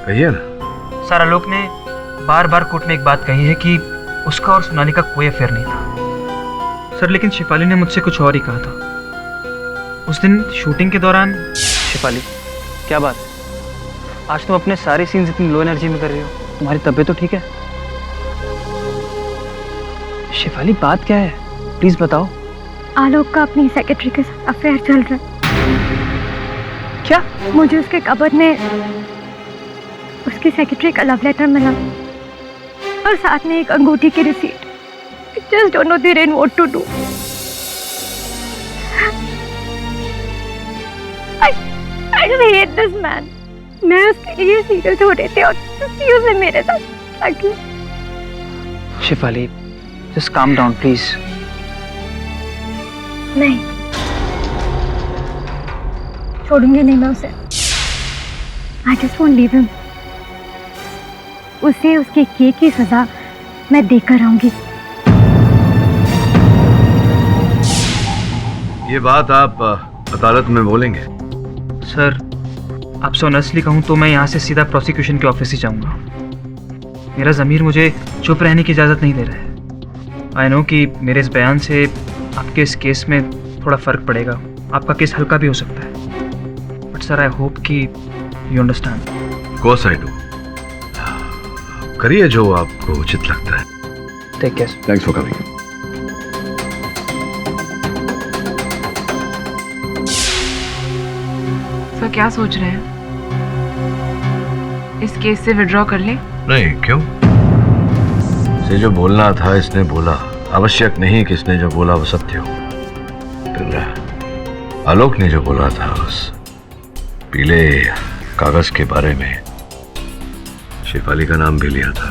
कहिए ना। सर, आलोक ने बार बार कोर्ट में एक बात कही है कि उसका और सोनाली का कोई अफेयर नहीं था। सर, लेकिन शेफाली ने मुझसे कुछ और ही कहा था। उस दिन शूटिंग के दौरान। शेफाली, क्या बात है? आज तुम अपने सारे सीन्स इतनी लो एनर्जी में कर रही हो। तुम्हारी तबीयत तो ठीक है? शेफाली, बात क्या है? प्लीज बताओ। आलोक का अपनी सेक्रेटरी के साथ अफेयर चल रहा है। क्या? मुझे उसके कबर्ड में उसकी सेक्रेटरी का लव लेटर मिला और साथ में एक अंगूठी की receipt. I just don't know Dhiren what to do. I just hate this man. मैं उसके लिए सीरियल छोड़ रहे थे और उसने मेरे साथ क्या? Shefali, just calm down, please. नहीं, छोड़ूंगी नहीं मैं उसे। I just won't leave him. उसे उसके किए की सजा मैं देकर आऊंगी। ये बात आप अदालत में बोलेंगे? सर, आपसे ऑनेस्टली कहूँ तो मैं यहाँ से सीधा प्रोसिक्यूशन के ऑफिस ही जाऊँगा। मेरा ज़मीर मुझे चुप रहने की इजाज़त नहीं दे रहा है। आई नो कि मेरे इस बयान से आपके इस केस में थोड़ा फ़र्क पड़ेगा, आपका केस हल्का भी हो सकता है, बट सर आई होप कि you understand. Of course I do. करिए जो आपको उचित लगता है। Take care. Thanks for coming. Sir, क्या सोच रहे हैं? इस केस से विड्रॉ कर ले? नहीं, क्यों? इसे जो बोलना था इसने बोला। आवश्यक नहीं कि इसने जो बोला वो सत्य हो। फिर आलोक ने जो बोला था उस पीले कागज के बारे में शेफाली का नाम भी लिया था।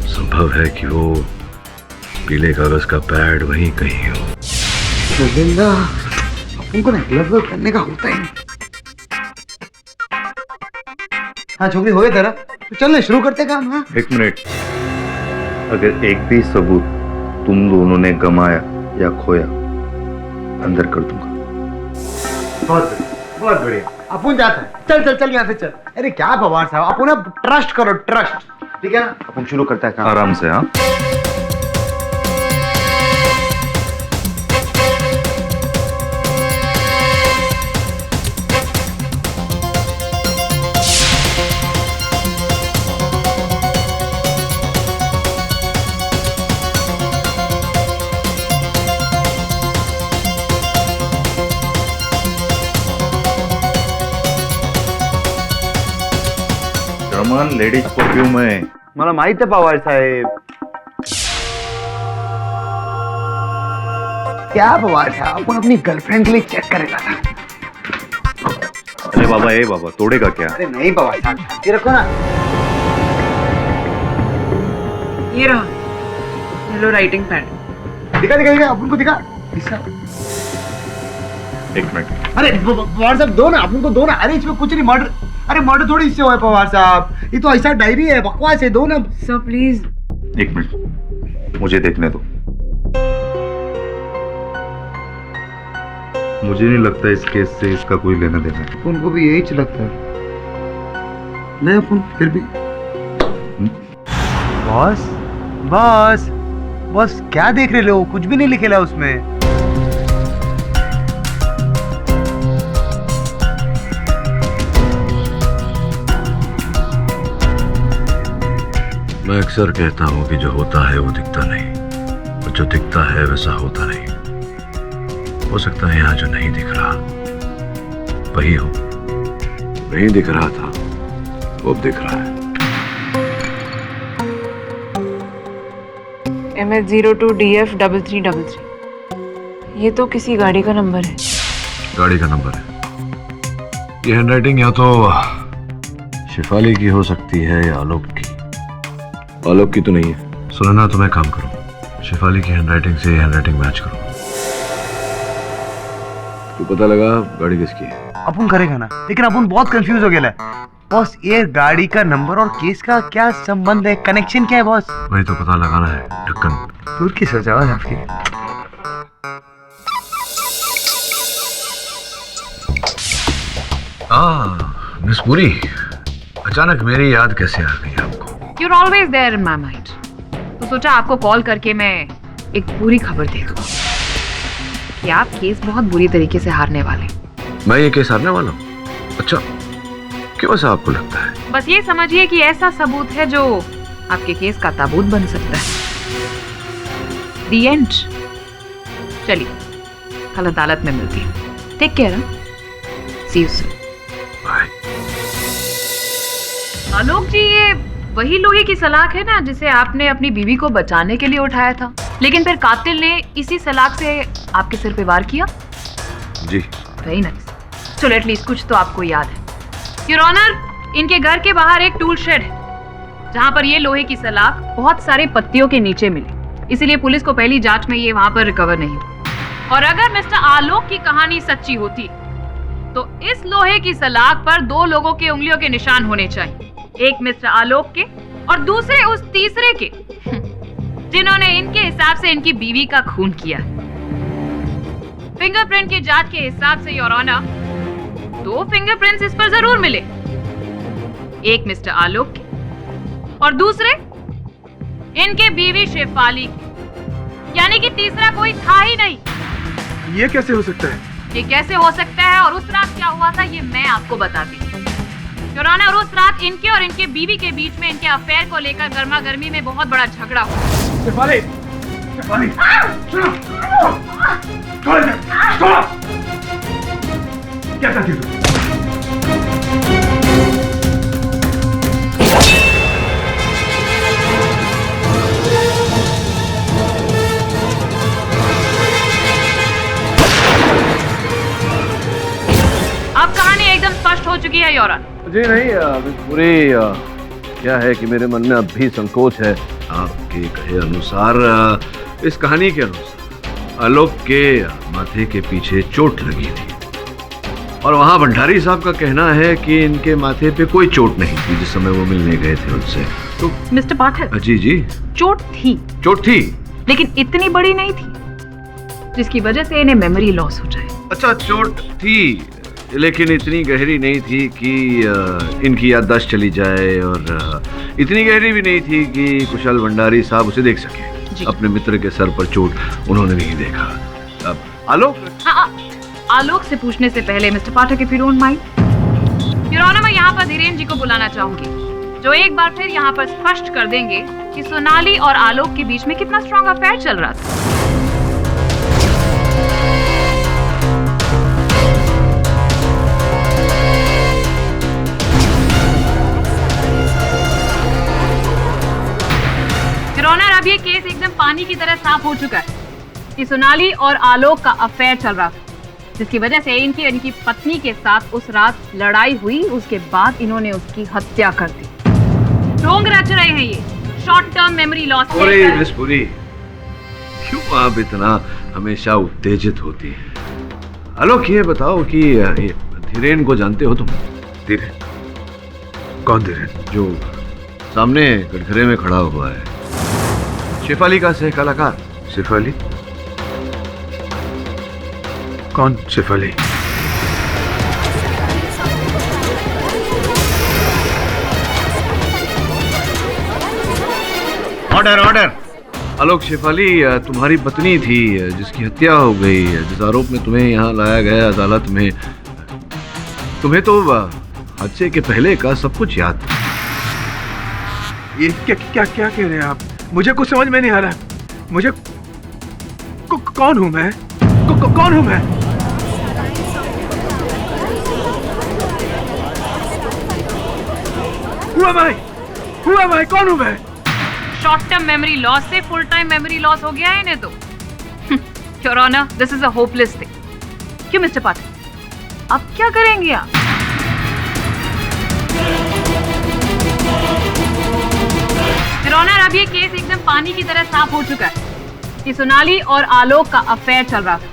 संभव है कि वो पीले कागज का पैड वहीं कहीं हो। उनको ना ग्लव करने का होता ही नहीं। हाँ छोकरी, हो गया तेरा? तो चलने शुरू करते काम। हाँ, एक मिनट। अगर एक भी सबूत तुम दोनों ने गमाया या खोया, अंदर कर दूंगा। बहुत बढ़िया। अपन जाता है। चल चल चल, यहाँ से चल। अरे क्या पवार साहब, अपन ट्रस्ट करो, ट्रस्ट। ठीक है ना? अपन शुरू करता है काम। आराम से। हाँ, जर्मन लेडीज परफ्यूम है। मला माहित आहे पवार साहेब। क्या पवार साहब, अपन अपनी गर्लफ्रेंड के लिए चेक करेगा ना। अरे बाबा, ए बाबा, तोड़ेगा क्या? अरे नहीं पवार साहब, ये रखो ना। ये रहा हेलो राइटिंग पैड। दिखा दिखा दिखा, अपन को दिखा। एक मिनट। अरे पवार साहब दो ना, अपन को दो ना। अरे इसमें कुछ नहीं, मर्डर। अरे मर्डर थोड़ी इससे हुआ है पवार साहब, ये तो ऐसा डायरी है, बकवास है। दो ना सर प्लीज। एक मिनट, मुझे देखने दो। मुझे नहीं लगता इस केस से इसका कोई लेना देना है। उनको भी यही लगता है। नहीं अपन फिर भी। बॉस बॉस बॉस, क्या देख रहे हो? कुछ भी नहीं लिखेला उसमें। मैं अक्सर कहता हूँ कि जो होता है वो दिखता नहीं, और जो दिखता है वैसा होता नहीं। हो सकता है यहाँ जो नहीं दिख रहा वही हो। नहीं दिख रहा था वो अब दिख रहा है। MS02DF3333। ये तो किसी गाड़ी का नंबर है। गाड़ी का नंबर है। ये हैंडराइटिंग या तो शिफाली की हो सकती है या आलोक की। आलोक की तो नहीं है। सुनना, तो मैं काम करूं, शिफाली की हैंडराइटिंग से हैंडराइटिंग मैच करूं। तो पता लगा गाड़ी किसकी है। अपन करेगा ना, लेकिन अपन बहुत कंफ्यूज हो गया है बॉस। ये गाड़ी का नंबर और केस का क्या संबंध है, कनेक्शन क्या है बॉस? वही तो पता लगाना है। ढक्कन दूर की सोच आवाज आपकी। मिस पुरी, अचानक मेरी याद कैसे आ गई आपको? You're always there in my mind. तो सोचा आपको कॉल करके मैं एक पूरी खबर दे दूं कि आप केस बहुत बुरी तरीके से हारने वाले। मैं ये केस हारने वाला हूँ? अच्छा, क्यों ऐसा आपको लगता है? बस ये समझिए कि ऐसा सबूत है जो आपके केस का ताबूत बन सकता है। The end. चलिए, कल अदालत में मिलती है। Take care. See you soon. Bye. Alok ji, ये वही लोहे की सलाख है ना जिसे आपने अपनी बीवी को बचाने के लिए उठाया था, लेकिन फिर कातिल ने इसी सलाख से आपके सिर पे वार किया? जी। Very nice. चलो एटलीस्ट कुछ तो आपको याद है। योर ऑनर, इनके घर के बाहर एक टूल शेड है जहां पर ये लोहे की सलाख बहुत सारे पत्तियों के नीचे मिली, इसीलिए पुलिस को पहली जांच में ये वहां पर रिकवर नहीं हुई। और अगर मिस्टर आलोक की कहानी सच्ची होती तो इस लोहे की सलाख पर 2 लोगों के उंगलियों के निशान होने चाहिए, एक मिस्टर आलोक के और दूसरे उस तीसरे के जिन्होंने इनके हिसाब से इनकी बीवी का खून किया। फिंगरप्रिंट की जांच के हिसाब से योर ऑनर 2 फिंगरप्रिंट्स इस पर जरूर मिले, एक मिस्टर आलोक के और दूसरे इनके बीवी शेफाली की, यानी कि तीसरा कोई था ही नहीं। ये कैसे हो सकता है? ये कैसे हो सकता है और उस रात क्या हुआ था ये मैं आपको बताती हूँ। योर ऑनर, उस रात इनके और इनके बीवी के बीच में इनके अफेयर को लेकर गर्मा गर्मी में बहुत बड़ा झगड़ा हुआ। शेफाली, शेफाली, सुनो, छोड़ दे, छोड़। क्या करती तू? अब कहानी एकदम स्पष्ट हो चुकी है योर ऑनर। जी नहीं, पूरी क्या है कि मेरे मन में अब भी संकोच है। आपके कहे अनुसार, इस कहानी के अनुसार आलोक के माथे के पीछे चोट लगी थी और वहां भंडारी साहब का कहना है कि इनके माथे पे कोई चोट नहीं थी जिस समय वो मिलने गए थे उनसे। तो मिस्टर पाठक, जी जी, चोट थी, लेकिन इतनी बड़ी नहीं थी जिसकी वजह से इन्हें मेमोरी लॉस हो जाए। अच्छा, चोट थी लेकिन इतनी गहरी नहीं थी कि इनकी याददाश्त चली जाए और इतनी गहरी भी नहीं थी कि कुशल भंडारी साहब उसे देख सके। अपने मित्र के सर पर चोट उन्होंने नहीं देखा। अब आलोक, आलोक से पूछने से पहले mister Pathak, if you don't mind your honour, मैं यहाँ पर धीरेन्द्र जी को बुलाना चाहूंगी जो एक बार फिर यहाँ पर स्पष्ट कर देंगे कि सोनाली और आलोक के बीच में कितना स्ट्रॉन्ग अफेयर चल रहा था। अब ये केस एकदम पानी की तरह साफ हो चुका है कि सोनाली और आलोक का अफेयर चल रहा था, जिसकी वजह से इनकी पत्नी के साथ उस रात लड़ाई हुई। उसके बाद इन्होंने उसकी हत्या कर दी। ढोंग रच रहे हैं ये short term memory loss. Miss Puri, क्यों आप इतना हमेशा उत्तेजित होती है? आलोक, ये बताओ कि धीरेन को जानते हो तुम? धीरेन? कौन धीरेन? जो सामने कटघरे में खड़ा हुआ है, शेफाली का सह कलाकार। शेफाली? कौन शेफाली? Order, order. आलोक, शेफाली तुम्हारी पत्नी थी जिसकी हत्या हो गई, जिस आरोप में तुम्हें यहाँ लाया गया अदालत में। तुम्हें तो हादसे के पहले का सब कुछ याद था। ये क्या क्या क्या कह रहे हैं आप? मुझे कुछ समझ में नहीं आ रहा। मुझे कौन हूं मैं? कौन हूं मैं? Who am I? कौन हूं मैं? शॉर्ट टर्म मेमोरी लॉस से फुल टाइम मेमोरी लॉस हो गया है इन्हें तो। Your honour, this is a hopeless thing. क्यों मिस्टर पाठक, अब क्या करेंगे आप? योर ऑनर, अब ये केस एकदम पानी की तरह साफ हो चुका है कि सोनाली और आलोक का अफेयर चल रहा था,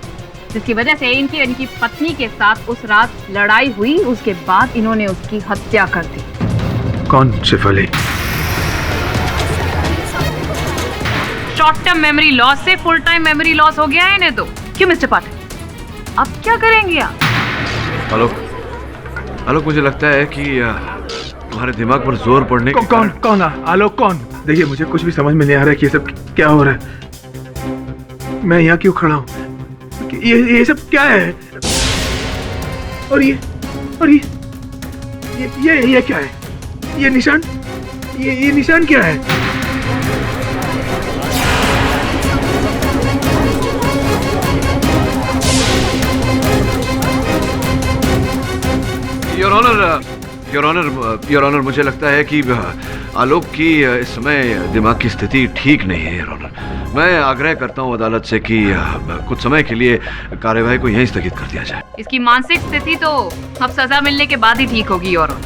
जिसकी वजह से इनकी पत्नी के साथ उस रात लड़ाई हुई। उसके बाद इन्होंने उसकी हत्या कर दी। कौन Shefali? Short term memory loss से फुल टाइम मेमोरी लॉस हो गया है इन्हें तो। क्यों मिस्टर पाठक, अब क्या करेंगे आप? आलोक, मुझे लगता है कि तुम्हारे दिमाग पर जोर पड़ने के कौन? आलोक कौन? देखिए, मुझे कुछ भी समझ में नहीं आ रहा है कि ये सब क्या हो रहा है। मैं यहाँ क्यों खड़ा हूँ? ये सब क्या है? और ये क्या है? ये निशान क्या है? योर ऑनर, मुझे लगता है कि आलोक की इस समय दिमाग की स्थिति ठीक नहीं है। योर ऑनर, मैं आग्रह करता हूं अदालत से कि कुछ समय के लिए कार्यवाही को यहीं स्थगित कर दिया जाए। इसकी मानसिक स्थिति तो अब सजा मिलने के बाद ही ठीक होगी। योर ऑनर,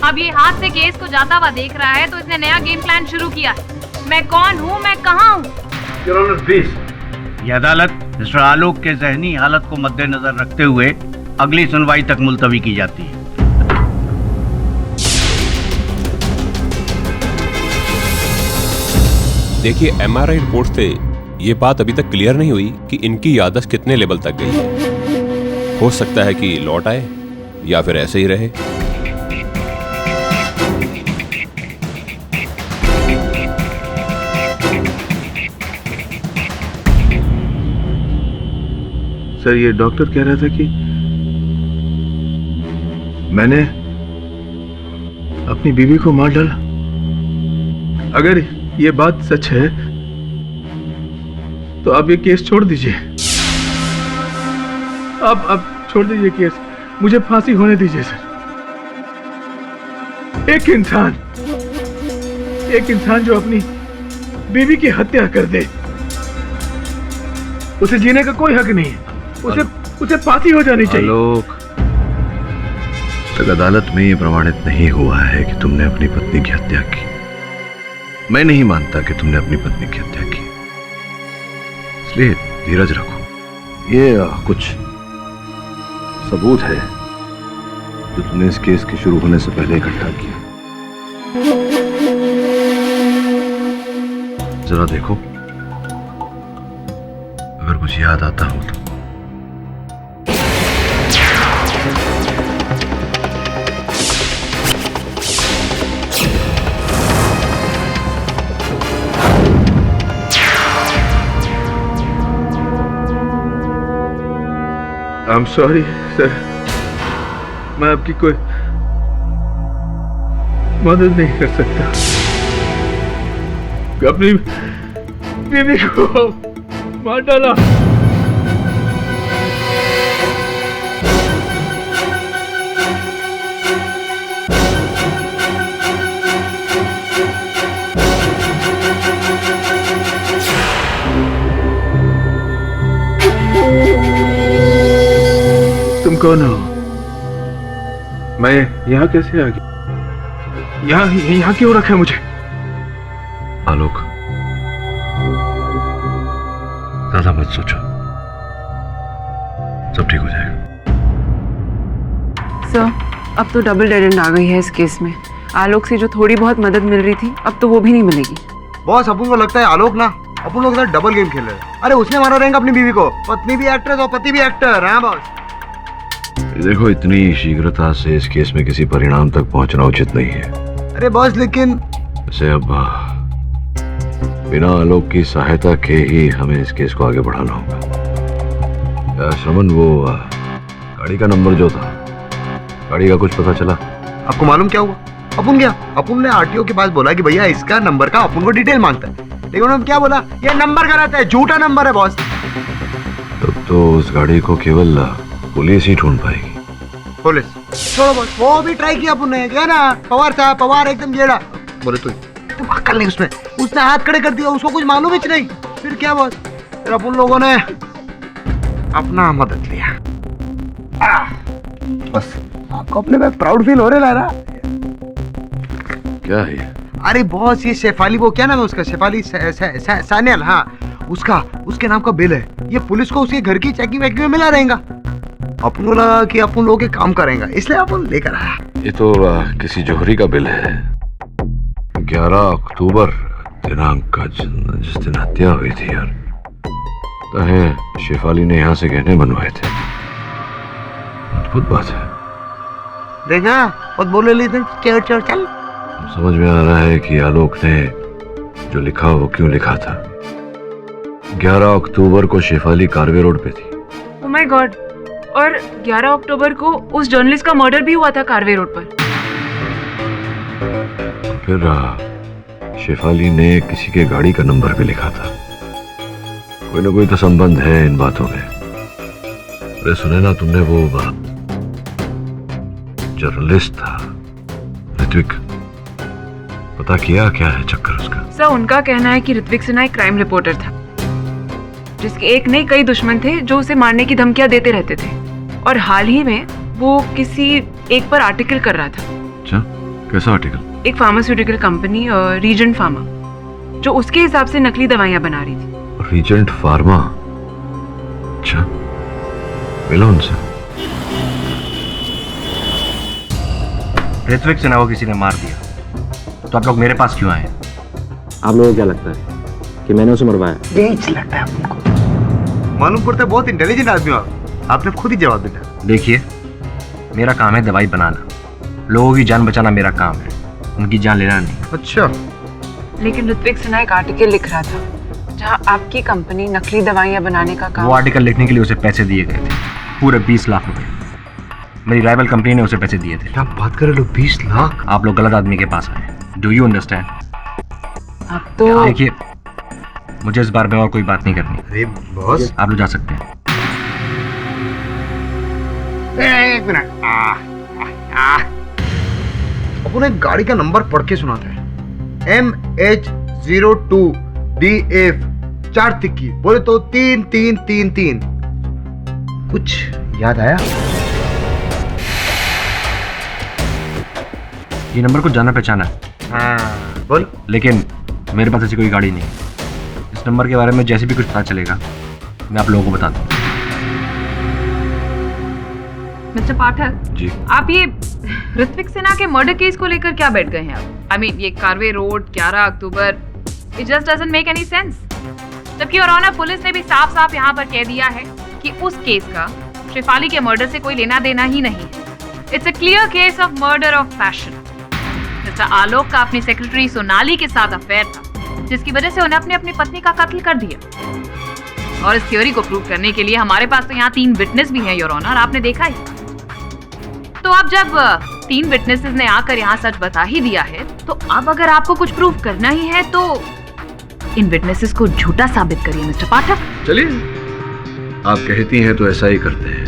अब ये हाथ से केस को जाता हुआ देख रहा है तो इसने नया गेम प्लान शुरू किया है। मैं कौन हूँ, मैं कहाँ हूँ? Your honour please. ये अदालत मिस्टर आलोक के जहनी हालत को मद्देनजर रखते हुए अगली सुनवाई तक मुलतवी की जाती है। देखिए, एमआरआई रिपोर्ट से ये बात अभी तक क्लियर नहीं हुई कि इनकी याददाश्त कितने लेवल तक गई है। हो सकता है कि लौट आए या फिर ऐसे ही रहे। सर, ये डॉक्टर कह रहा था कि मैंने अपनी बीवी को मार डाला। अगर ये बात सच है तो आप ये केस छोड़ दीजिए। आप छोड़ दीजिए केस, मुझे फांसी होने दीजिए सर। एक इंसान जो अपनी बीवी की हत्या कर दे, उसे जीने का कोई हक नहीं है। उसे फांसी हो जानी चाहिए। आलोक, तक अदालत में ये प्रमाणित नहीं हुआ है कि तुमने अपनी पत्नी की हत्या की। मैं नहीं मानता कि तुमने अपनी पत्नी की हत्या की, इसलिए धीरज रखो। ये कुछ सबूत है जो तुमने इस केस के शुरू होने से पहले इकट्ठा किया। जरा देखो, अगर कुछ याद आता हो तो। I'm sorry, sir. मैं आपकी कोई मदद नहीं कर सकता। अपनी बीवी को मार डाला। तुम कौन हो? मैं यहाँ कैसे आ गया? यहाँ क्यों रखा है मुझे? आलोक, ज्यादा मत सोचो, सब ठीक हो जाएगा। सर, अब तो डबल डेड एंड आ गई है इस केस में। आलोक से जो थोड़ी बहुत मदद मिल रही थी, अब तो वो भी नहीं मिलेगी। बॉस, अपन को लगता है आलोक ना अपन लोग इधर डबल गेम खेल रहे हैं। अरे उसने मारा रहेगा अपनी बीवी को। पत्नी भी एक्ट्रेस और पति भी एक्टर। हाँ बॉस। देखो, इतनी शीघ्रता से इस केस में किसी परिणाम तक पहुंचना उचित नहीं है। अरे बॉस, लेकिन वैसे अब बिना आलोक की सहायता के ही हमें इस केस को आगे बढ़ाना होगा। श्रवण, वो गाड़ी का नंबर जो था, गाड़ी का कुछ पता चला? आपको मालूम क्या हुआ? अपन गया, अपन ने आरटीओ के पास बोला कि भैया इसका नंबर का अपन को डिटेल मांगता है, लेकिन उन्होंने क्या बोला, ये नंबर का रहता है, झूठा नंबर है बॉस। तब तो उस गाड़ी को केवल पुलिस ही ढूंढ पाएगी। पुलिस छोड़ो बॉस, वो भी ट्राई किया अपन ने, क्या ना पवार था, पवार एकदम जेड़ा बोले तो अक्ल नहीं उसमें, उसने हाथ खड़े कर दिया, उसको कुछ मालूम ही नहीं। फिर क्या बॉस, फिर अपन लोगों ने अपना मदद लिया। बस आपको अपने पे प्राउड फील हो रहा है ना? क्या है ये? अरे बॉस ये शेफाली, वो क्या नाम है उसका, शेफाली सान्याल, हाँ उसके नाम का बिल है। ये पुलिस को उसके घर की चेकिंग वेकिंग में मिला रहेगा। अपन को लगा कि अपन लोग काम करेंगे, इसलिए अपन लेकर आया। ये तो किसी जौहरी का बिल है। 11 अक्टूबर दिनांक का जिस दिन हत्या हुई थी यार, तो शेफाली ने यहाँ से गहने बनवाए थे। अद्भुत बात है। देखा और बोले ली चल चल। समझ में आ रहा है कि आलोक ने जो लिखा वो क्यों लिखा था। 11 अक्टूबर को शेफाली कारवे रोड पे थी। ओह माय गॉड, और 11 अक्टूबर को उस जर्नलिस्ट का मर्डर भी हुआ था कारवे रोड पर। फिर शेफाली ने किसी के गाड़ी का नंबर भी लिखा था। कोई ना कोई तो संबंध है इन बातों में। अरे सुने ना तुमने, वो जर्नलिस्ट था ऋत्विक, पता किया क्या है चक्कर उसका? सर उनका कहना है कि ऋत्विक सिन्हा एक क्राइम रिपोर्टर था, जिसके एक नहीं कई दुश्मन थे जो उसे मारने की धमकियां देते रहते थे, और हाल ही में वो किसी एक पर आर्टिकल कर रहा था। अच्छा, कैसा आर्टिकल? एक फार्मास्यूटिकल कंपनी रीजेंट फार्मा, जो उसके हिसाब से नकली दवाइयां बना रही थी। Regent Pharma? अच्छा, मिलो उनसे। ऋत्विक सिन्हा को किसी ने मार दिया, तो आप लोग मेरे पास क्यों आए? आप लोगों को क्या लगता है कि मैंने उसे मरवाया? बेच लगता है आपको, मालूम पड़ता है बहुत इंटेलिजेंट आदमी हो आप। आपने खुद ही जवाब दिया। देखिए, मेरा काम है दवाई बनाना, लोगों की जान बचाना मेरा काम है, उनकी जान लेना नहीं। अच्छा, लेकिन ऋत्विक सिन्हा एक आर्टिकल लिख रहा था जहां आपकी कंपनी नकली दवाइयां बनाने का काम। वो आर्टिकल लिखने के लिए उसे पैसे दिए गए थे, पूरे 20 लाख रुपए। मेरी राइवल कंपनी ने उसे पैसे दिए थे। क्या बात कर रहे हो, 20 लाख? आप लोग गलत आदमी के पास आए। Do you understand? आप तो देखिए, मुझे इस बार में और कोई बात नहीं करनी। अरे बॉस, आप लोग जा सकते हैं। एक मिनट, अपन एक गाड़ी का नंबर पढ़ के सुनाते हैं, MH02DF 4 तिक्की, बोले तो 3333। कुछ याद आया? ये नंबर कुछ जाना पहचाना है। हाँ बोल। लेकिन मेरे पास ऐसी कोई गाड़ी नहीं है। इस नंबर के बारे में जैसे भी कुछ पता चलेगा मैं आप लोगों को बता दूँ। मिस्टर पाठक जी, आप ये ऋत्विक सिन्हा के मर्डर केस को लेकर क्या बैठ गए हैं आप? आई मीन ये Karve road 11 October, it just doesn't make any sense. जबकि योर ऑनर पुलिस ने भी साफ साफ यहाँ पर कह दिया है कि उस केस का शेफाली के मर्डर से कोई लेना देना ही नहीं है। It's a clear case of murder of passion. Mister Alok का अपनी सेक्रेटरी सोनाली के साथ अफेयर था, जिसकी वजह से उन्हें अपनी अपनी का कत्ल कर दिया। और इस थ्योरी को प्रूव करने के लिए हमारे पास तो यहाँ 3 विटनेस भी हैं योर ऑनर, आपने देखा ही। तो अब जब 3 विटनेसेस ने आकर यहाँ सच बता ही दिया है, तो अब अगर आपको कुछ प्रूव करना ही है तो इन विटनेसेस को झूठा साबित करिए मिस्टर पाठक। चलिए, आप कहती हैं तो ऐसा ही करते हैं।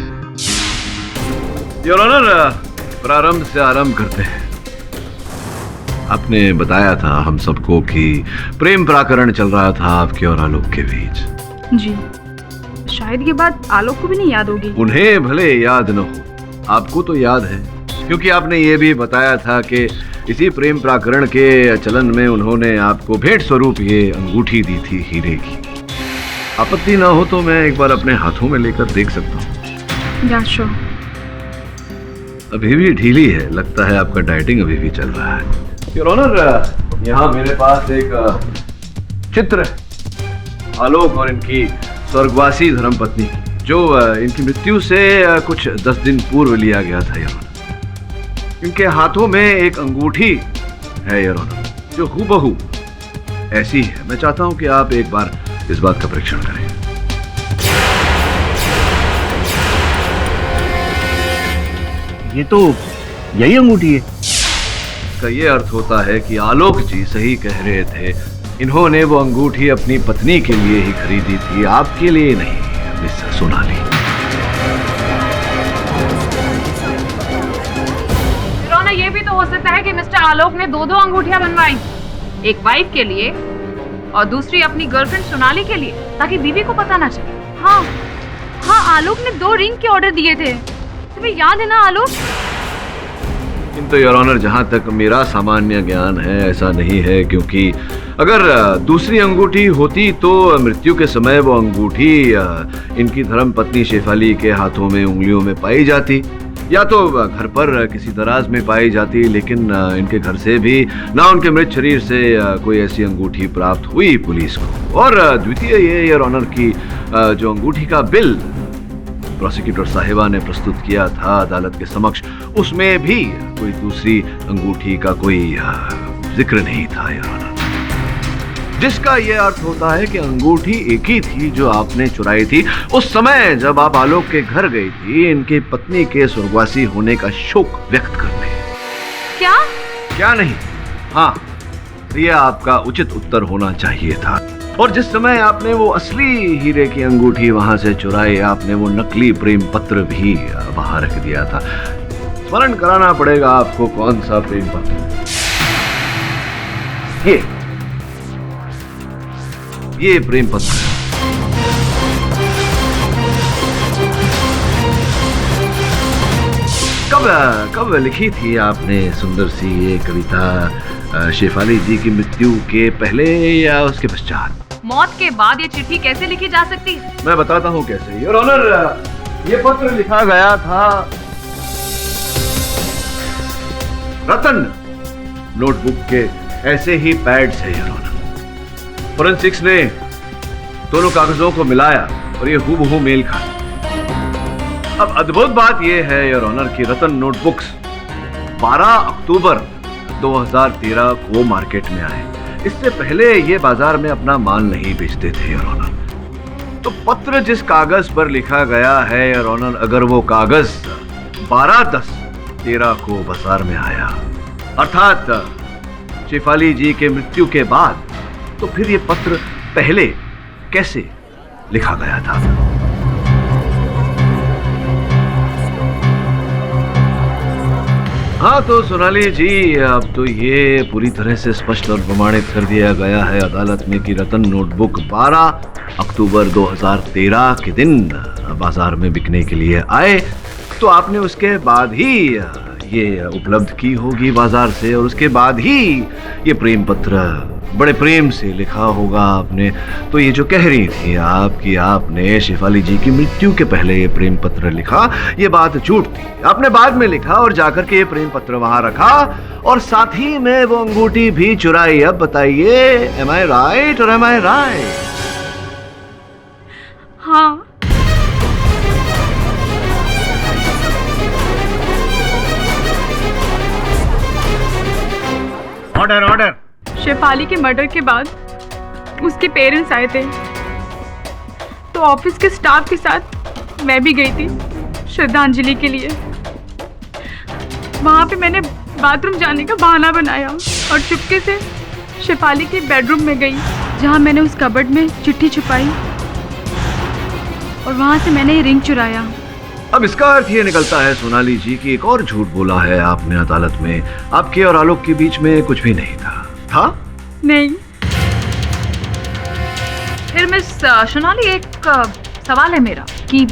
योर ऑनर, प्रारंभ से आरंभ करते हैं। आपने बताया था हम सबको कि प्रेम प्रकरण चल रहा था आपके और आलोक के बीच। जी, शायद ये बात आलोक को भी नहीं याद होगी। उन्हें भले याद न हो, आपको तो याद है, क्योंकि आपने ये भी बताया था कि इसी प्रेम प्रकरण के चलन में उन्होंने आपको भेंट स्वरूप ये अंगूठी दी थी हीरे की। आपत्ति ना हो तो मैं एक बार अपने हाथों में लेकर देख सकता हूँ? या श्योर। अभी भी ढीली है, लगता है आपका डाइटिंग अभी भी चल रहा है। योर ऑनर, यहाँ मेरे पास एक चित्र है आलोक और इनकी स्वर्गवासी धर्मपत्नी, जो इनकी मृत्यु से कुछ 10 दिन पूर्व लिया गया था योर ऑनर। इनके हाथों में एक अंगूठी है योर ऑनर, जो हूबहू ऐसी है। मैं चाहता हूं कि आप एक बार इस बात का परीक्षण करें। ये तो यही अंगूठी है। इसका ये अर्थ होता है कि आलोक जी सही कह रहे थे। इन्होंने वो अंगूठी अपनी पत्नी के लिए ही खरीदी थी, आपके लिए नहीं, मिस सोनाली। रोना, ये भी तो हो सकता है कि मिस्टर आलोक ने दो अंगूठियां बनवाई, एक वाइफ के लिए और दूसरी अपनी गर्लफ्रेंड सोनाली के लिए, ताकि बीवी को पता ना चले। हाँ हाँ, आलोक ने 2 रिंग के ऑर्डर दिए थे, तुम्हें याद है ना आलोक? किंतु योर ऑनर, जहां तक मेरा सामान्य ज्ञान है ऐसा नहीं है, क्योंकि अगर दूसरी अंगूठी होती तो मृत्यु के समय वो अंगूठी इनकी धर्मपत्नी शेफाली के हाथों में, उंगलियों में पाई जाती, या तो घर पर किसी दराज में पाई जाती, लेकिन इनके घर से भी ना उनके मृत शरीर से कोई ऐसी अंगूठी प्राप्त हुई पुलिस को। और द्वितीय ये योर ऑनर की जो अंगूठी का बिल प्रोसिक्यूटर साहिबा ने प्रस्तुत किया था अदालत के समक्ष, उसमें भी कोई दूसरी अंगूठी का कोई जिक्र नहीं था योर ऑनर, जिसका यह अर्थ होता है कि अंगूठी एक ही थी जो आपने चुराई थी उस समय जब आप आलोक के घर गई थी इनकी पत्नी के स्वर्गवासी होने का शोक व्यक्त करने। क्या नहीं, हाँ, यह आपका उचित उत्तर होना चाहिए था। और जिस समय आपने वो असली हीरे की अंगूठी वहां से चुराई, आपने वो नकली प्रेम पत्र भी वहां रख दिया था। स्मरण कराना पड़ेगा आपको, कौन सा प्रेम पत्र? ये प्रेम पत्र। कब लिखी थी आपने सुंदर सी ये कविता? शेफाली जी की मृत्यु के पहले या उसके पश्चात? मौत के बाद ये चिट्ठी कैसे लिखी जा सकती है? मैं बताता हूँ कैसे। योर ऑनर, ये पत्र लिखा गया था रतन नोटबुक के ऐसे ही पैड से योर ऑनर। फोरेंसिक्स ने दोनों कागजों को मिलाया और ये हूबहू मेल खाया। अब अद्भुत बात यह है योर ऑनर कि रतन नोटबुक्स 12 अक्टूबर 2013 को मार्केट में आए। इससे पहले ये बाजार में अपना माल नहीं बेचते थे योर ऑनर। तो पत्र जिस कागज पर लिखा गया है योर ऑनर, अगर वो कागज 12/10/13 को बाजार में आया, अर्थात शेफाली जी के मृत्यु के बाद, तो फिर ये पत्र पहले कैसे लिखा गया था? हाँ, तो सोनाली जी, अब तो ये पूरी तरह से स्पष्ट और प्रमाणित कर दिया गया है अदालत में कि रतन नोटबुक 12 अक्टूबर 2013 के दिन बाजार में बिकने के लिए आए, तो आपने उसके बाद ही ये उपलब्ध की होगी बाजार से, और उसके बाद ही ये प्रेम पत्र बड़े प्रेम से लिखा होगा आपने। तो ये जो कह रही थी आप कि आपने शेफाली जी की मृत्यु के पहले ये प्रेम पत्र लिखा, ये बात झूठ थी। आपने बाद में लिखा और जाकर के ये प्रेम पत्र वहां रखा और साथ ही में वो अंगूठी भी चुराई। अब बताइए, एम आई राइट और एम आई राइट? हाँ। Order order. शेफाली के मर्डर के बाद उसके पेरेंट्स आए थे, तो ऑफिस के स्टाफ के साथ मैं भी गई थी श्रद्धांजलि के लिए। वहाँ पे मैंने बाथरूम जाने का बहाना बनाया और चुपके से शेफाली के बेडरूम में गई, जहाँ मैंने उस कबर्ड में चिट्ठी छुपाई और वहाँ से मैंने ये रिंग चुराया। अब इसका अर्थ ये निकलता है सोनाली जी कि एक और झूठ बोला है आपने अदालत में। आपके और आलोक के बीच में कुछ भी नहीं था। नहीं। फिर मिस सोनाली, एक सवाल है मेरा कि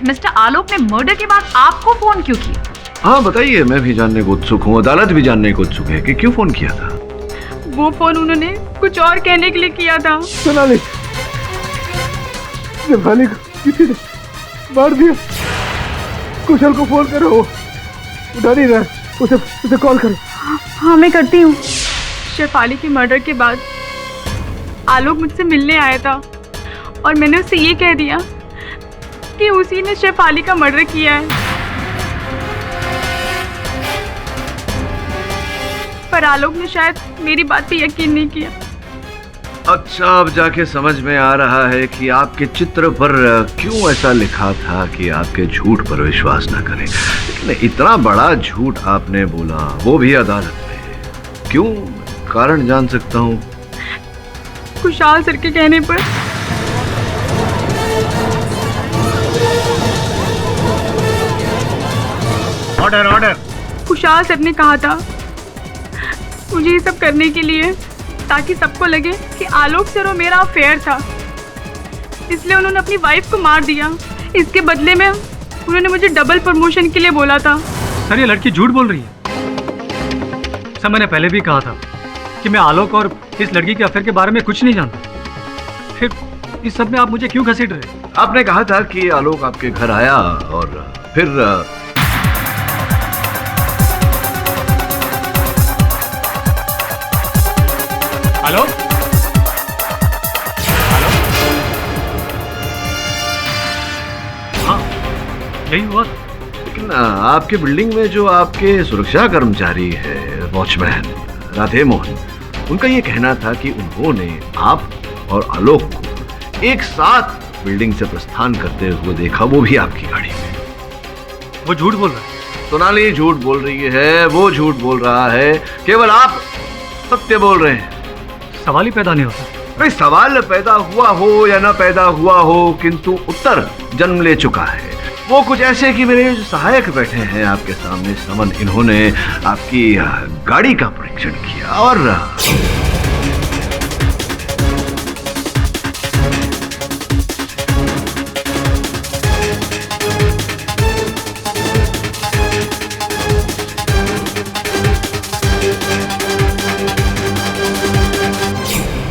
मिस्टर आलोक ने मर्डर के बाद आपको फोन क्यों किया? हाँ बताइए, मैं भी जानने को उत्सुक हूँ, अदालत भी जानने को उत्सुक है कि क्यों फोन किया था। वो फोन उन्होंने कुछ और कहने के लिए किया था। सोनाली, शेफाली को किसी ने मार दिया। कुशल को फोन करो, उठा नहीं रहा, उसे कॉल करो। हाँ मैं करती हूँ। शेफाली के मर्डर के बाद आलोक मुझसे मिलने आया था और मैंने उससे ये कह दिया कि उसी ने शेफाली का मर्डर किया है, पर आलोक ने शायद मेरी बात पे यकीन नहीं किया। अच्छा, अब जाके समझ में आ रहा है कि आपके चित्र पर क्यों ऐसा लिखा था कि आपके झूठ पर विश्वास न करें। लेकिन इतना बड़ा झूठ आपने बोला, वो भी अदालत में। क्यों, कारण जान सकता हूँ? खुशहाल सर के कहने पर। Order order. खुशहाल सर ने कहा था मुझे ये सब करने के लिए ताकि सबको लगे कि आलोक सर और मेरा अफेयर था, इसलिए उन्होंने अपनी वाइफ को मार दिया। इसके बदले में उन्होंने मुझे डबल प्रमोशन के लिए बोला था। सर ये लड़की झूठ बोल रही है। सर मैंने पहले भी कहा था कि मैं आलोक और इस लड़की के अफेयर के बारे में कुछ नहीं जानता, फिर इस सब में आप मुझे क्यों घसीट रहे? आपने कहा था कि आलोक आपके घर आया और फिर आलोक? हाँ यही हुआ। लेकिन आपके बिल्डिंग में जो आपके सुरक्षा कर्मचारी है, वॉचमैन राधे मोहन, उनका ये कहना था कि उन्होंने आप और आलोक को एक साथ बिल्डिंग से प्रस्थान करते हुए देखा, वो भी आपकी गाड़ी में। वो झूठ बोल रहा है। सोनाली झूठ बोल रही है, वो झूठ बोल रहा है, केवल आप सत्य बोल रहे हैं। सवाल ही पैदा नहीं होता। अरे सवाल पैदा हुआ हो या ना पैदा हुआ हो, किंतु उत्तर जन्म ले चुका है। वो कुछ ऐसे कि मेरे जो सहायक बैठे हैं आपके सामने समन, इन्होंने आपकी गाड़ी का परीक्षण किया और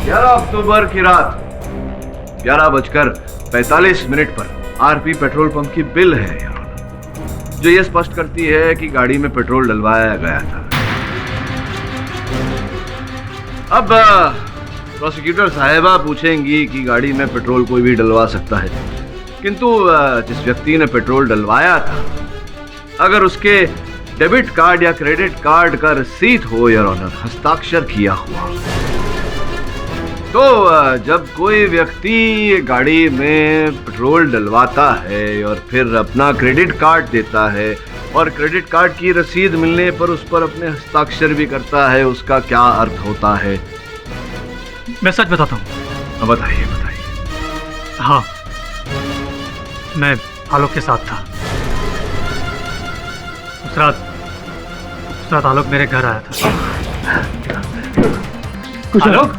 11 अक्टूबर की रात 11:45 पर आरपी पेट्रोल पंप की बिल है जो ये स्पष्ट करती है कि गाड़ी में पेट्रोल डलवाया गया था। अब प्रोसिक्यूटर साहिबा पूछेंगी कि गाड़ी में पेट्रोल कोई भी डलवा सकता है, किंतु जिस व्यक्ति ने पेट्रोल डलवाया था, अगर उसके डेबिट कार्ड या क्रेडिट कार्ड का रसीद हो योर ऑनर, हस्ताक्षर किया हुआ, तो जब कोई व्यक्ति गाड़ी में पेट्रोल डलवाता है और फिर अपना क्रेडिट कार्ड देता है और क्रेडिट कार्ड की रसीद मिलने पर उस पर अपने हस्ताक्षर भी करता है, उसका क्या अर्थ होता है? मैं सच बताता हूँ। बताइए बताइए। हाँ, मैं आलोक के साथ था। उस रात आलोक मेरे घर आया था। आलोक?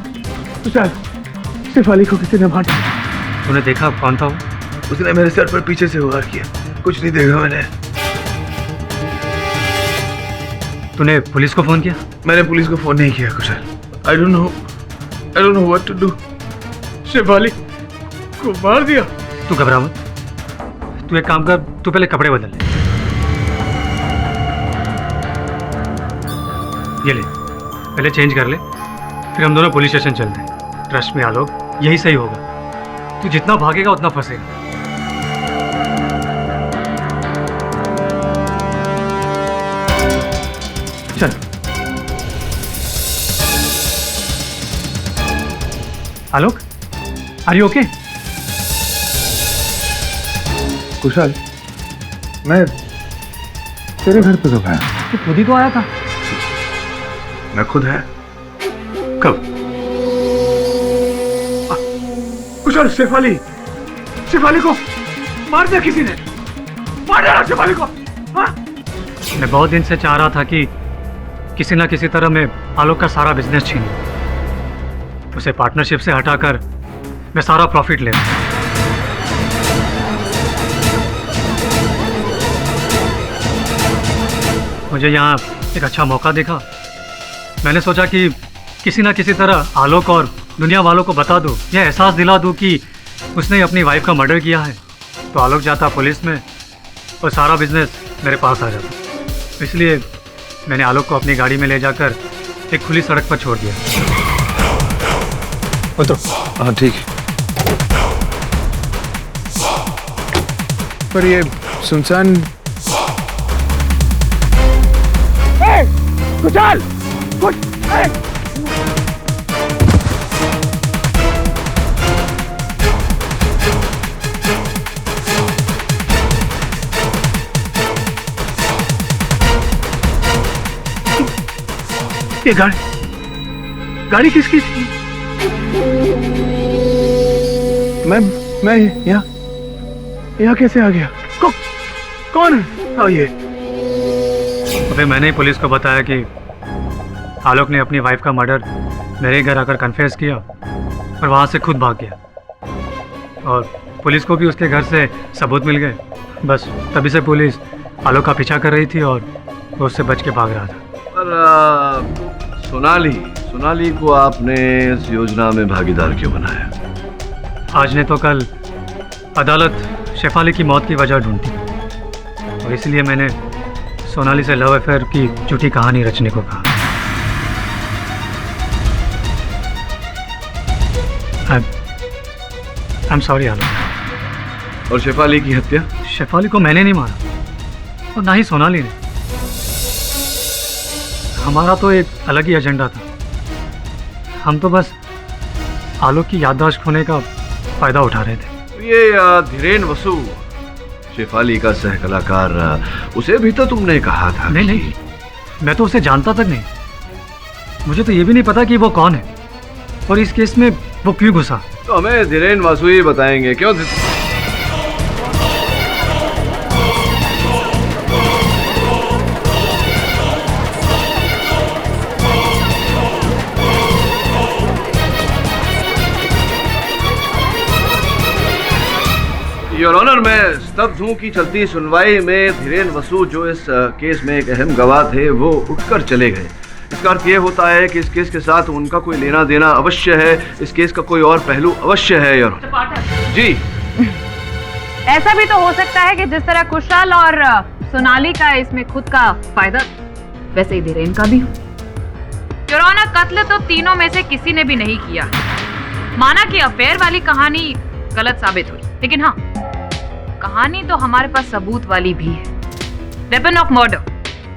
शेफाली को किसी ने मारा। तूने देखा कौन था वो? उसने मेरे सर पर पीछे से वार किया। कुछ नहीं देखा मैंने। तूने पुलिस को फोन किया? मैंने पुलिस को फोन नहीं किया कुशल। I don't know what to do। Shefali को मार दिया। तू घबरा मत। तू एक काम कर, तू पहले कपड़े बदल ले। ये ले, पहले चेंज कर ले, फिर हम दोनों पुलिस स्टेशन चलते हैं। ट्रस्ट में आलोक, यही सही होगा। तू जितना भागेगा उतना फंसेगा। चल। आलोक, आर यू ओके? कुशल, मैं तेरे घर पे कब आया? तू खुद ही तो आया था। मैं खुद है? कब? कुशल, शेफाली को मार दिया किसी ने। मार दिया शेफाली को। हाँ? मैं बहुत दिन से चाह रहा था कि किसी ना किसी तरह मैं आलोक का सारा बिजनेस छीन लूं, उसे पार्टनरशिप से हटाकर मैं सारा प्रॉफिट ले लूं। मुझे यहाँ एक अच्छा मौका देखा। मैंने सोचा कि किसी ना किसी तरह आलोक और दुनिया वालों को बता दूं, यह एहसास दिला दूं कि उसने अपनी वाइफ का मर्डर किया है, तो आलोक जाता पुलिस में और सारा बिजनेस मेरे पास आ जाता। इसलिए मैंने आलोक को अपनी गाड़ी में ले जाकर एक खुली सड़क पर छोड़ दिया। उतरो। हाँ ठीक है। पर ये सुनसान। कुशल! ये गाड़ी गाड़ी किसकी थी? मैं यहाँ कैसे आ गया? कौन है ये? अबे मैंने ही पुलिस को बताया कि आलोक ने अपनी वाइफ का मर्डर मेरे घर आकर कन्फेस किया और वहाँ से खुद भाग गया। और पुलिस को भी उसके घर से सबूत मिल गए। बस तभी से पुलिस आलोक का पीछा कर रही थी और वो उससे बच के भाग रहा था। पर सोनाली को आपने इस योजना में भागीदार क्यों बनाया? आज ने तो कल अदालत शेफाली की मौत की वजह ढूंढती और इसलिए मैंने सोनाली से लव अफेयर की झूठी कहानी रचने को कहा। आई एम सॉरी आलोक। और शेफाली की हत्या? शेफाली को मैंने नहीं मारा और ना ही सोनाली ने। हमारा तो एक अलग ही एजेंडा था। हम तो बस आलोक की याददाश्त खोने का फायदा उठा रहे थे। ये धीरेन वसु, शेफाली का सह कलाकार, उसे भी तो तुमने कहा था। नहीं, मैं तो उसे जानता तक नहीं। मुझे तो ये भी नहीं पता कि वो कौन है और इस केस में वो क्यों घुसा। तो हमें धीरेन वसु ही बताएंगे। क्यों? योर ऑनर, मैं स्तब्ध हूँ कि चलती सुनवाई में धीरेन वसु, जो इस केस में एक अहम गवाह थे, वो उठकर चले गए। इसका अर्थ ये होता है कि इस केस के साथ उनका कोई लेना देना अवश्य है। इस केस का कोई और पहलू अवश्य है। योर ऑनर जी, ऐसा भी तो हो सकता है कि जिस तरह कुशल और सोनाली का इसमें खुद का फायदा, वैसे ही धीरेन का भी हो। योर ऑनर, कत्ल तो तीनों में से किसी ने भी नहीं किया। माना कि अफेयर वाली कहानी गलत साबित हुई, लेकिन हाँ, कहानी तो हमारे पास सबूत वाली भी है। वेपन ऑफ मर्डर,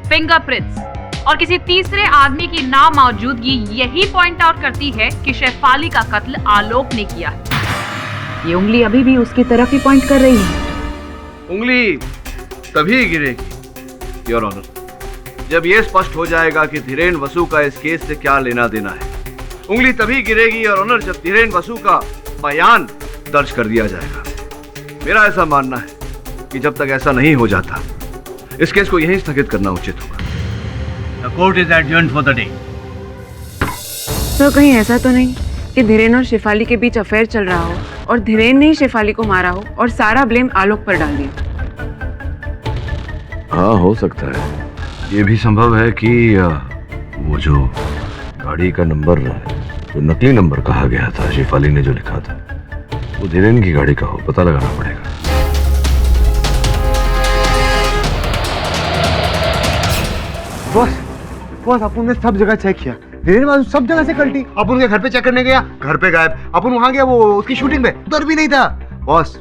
फिंगरप्रिंट्स और किसी तीसरे आदमी की नामौजूदगी यही पॉइंट आउट करती है कि शेफाली का कत्ल आलोक ने किया है। ये उंगली अभी भी उसकी तरफ ही पॉइंट कर रही है। उंगली तभी गिरेगी योर ऑनर जब यह स्पष्ट हो जाएगा कि धीरेन वसु का इस केस से क्या लेना देना है। उंगली तभी गिरेगी योर ऑनर जब धीरेन वसु का बयान दर्ज कर दिया जाएगा। मेरा ऐसा मानना है कि जब तक ऐसा नहीं हो जाता, इस केस को यहीं स्थगित करना उचित होगा। The court is adjourned for the day. तो कहीं ऐसा तो नहीं कि धीरेन और शेफाली के बीच अफेयर चल रहा हो और धीरेन ने ही शेफाली को मारा हो और सारा ब्लेम आलोक पर डाल दिया? हाँ, हो सकता है। ये भी संभव है कि वो जो गाड़ी का नंबर, जो नकली नंबर कहा गया था, शेफाली ने जो लिखा था, वो धीरेन की गाड़ी का हो। पता लगाना पड़ेगा। बॉस, अपन ने सब जगह चेक किया। धीरेन वसु सब जगह से कल्टी। अपन के घर पे चेक करने गया, घर पे गायब। अपन वहां गया वो उसकी शूटिंग पे, उधर भी नहीं था। बॉस,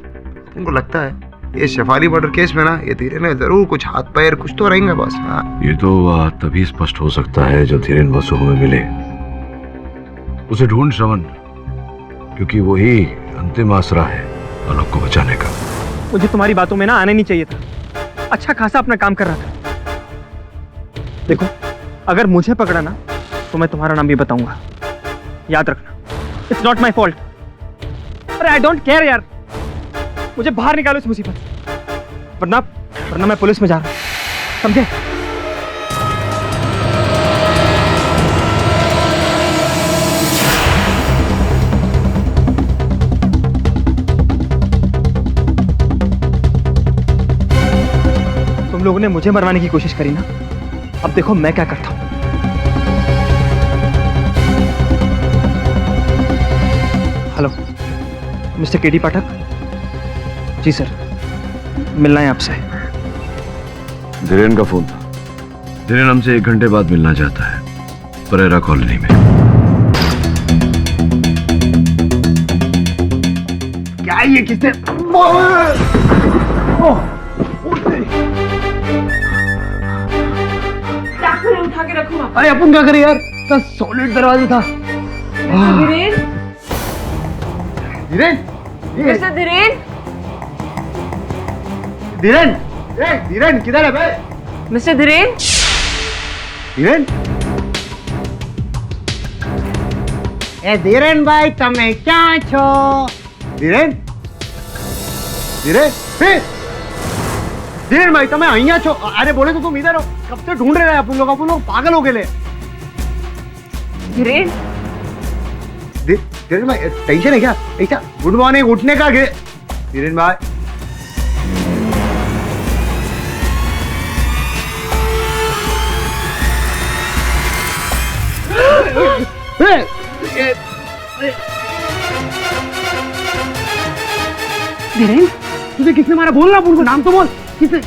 उनको लगता है ये शेफाली मर्डर केस में ना, ये धीरेन ने जरूर कुछ हाथ पैर कुछ तो रहेंगे बॉस। हाँ, ये तो तभी स्पष्ट हो सकता है जब धीरेन वसु हमें मिले। उसे ढूंढ श्रवण, क्योंकि वही अंतिम आसरा है आलोक को बचाने का। मुझे तुम्हारी बातों में ना आना नहीं चाहिए था। अच्छा खासा अपना काम कर रहा था। देखो, अगर मुझे पकड़ा ना तो मैं तुम्हारा नाम भी बताऊंगा। याद रखना, इट्स नॉट माई फॉल्ट। अरे आई डोंट केयर यार, मुझे बाहर निकालो इस मुसीबत से, वरना मैं पुलिस में जा रहा हूं, समझे? तुम लोगों ने मुझे मरवाने की कोशिश करी ना, अब देखो मैं क्या करता हूं। हेलो, मिस्टर केडी पाठक। जी सर, मिलना है आपसे। धीरेन का फोन था। धीरेन हमसे 1 घंटे बाद मिलना चाहता है, परेरा कॉलोनी में। क्या ये किसने? उठा के रखूंगा। अरे अपन क्या करें यार, इतना सॉलिड दरवाजा था। धीरेन, धीरेन, मिस्टर धीरेन, धीरेन, धीरेन किधर है बे? मिस्टर धीरेन, धीरेन, ए धीरेन भाई तमे क्या छो? धीरेन धीरेन भाई तमे अहिया छो? अरे बोले तो तुम इधर हो, कब से ढूंढ रहे हैं अपन लोग पागल हो गए। धीरेन धीरेन भाई टेंशन है क्या? ऐसा गुड मॉर्निंग उठने का धीरेन भाई धीरेन तुझे किसने मारा? बोल ना अपन को, नाम तो बोल। किसने?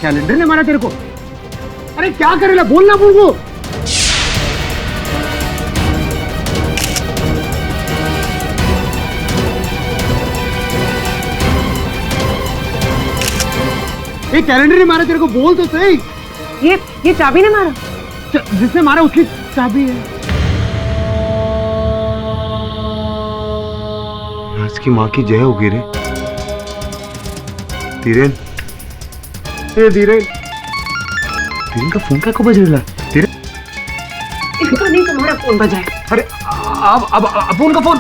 कैलेंडर ने मारा तेरे को? अरे क्या करेला? बोल ना अपन को। ये कैलेंडर ने मारा तेरे को? बोल तो सही। ये चाबी ने मारा? जिसने मारा उसकी चाबी है। राज की माँ की जय होगी रे। धीरेन धीरेन का फोन क्या को बज रहा है? धीरेन इसका नहीं तुम्हारा फोन बजाए। अरे अब फोन का फोन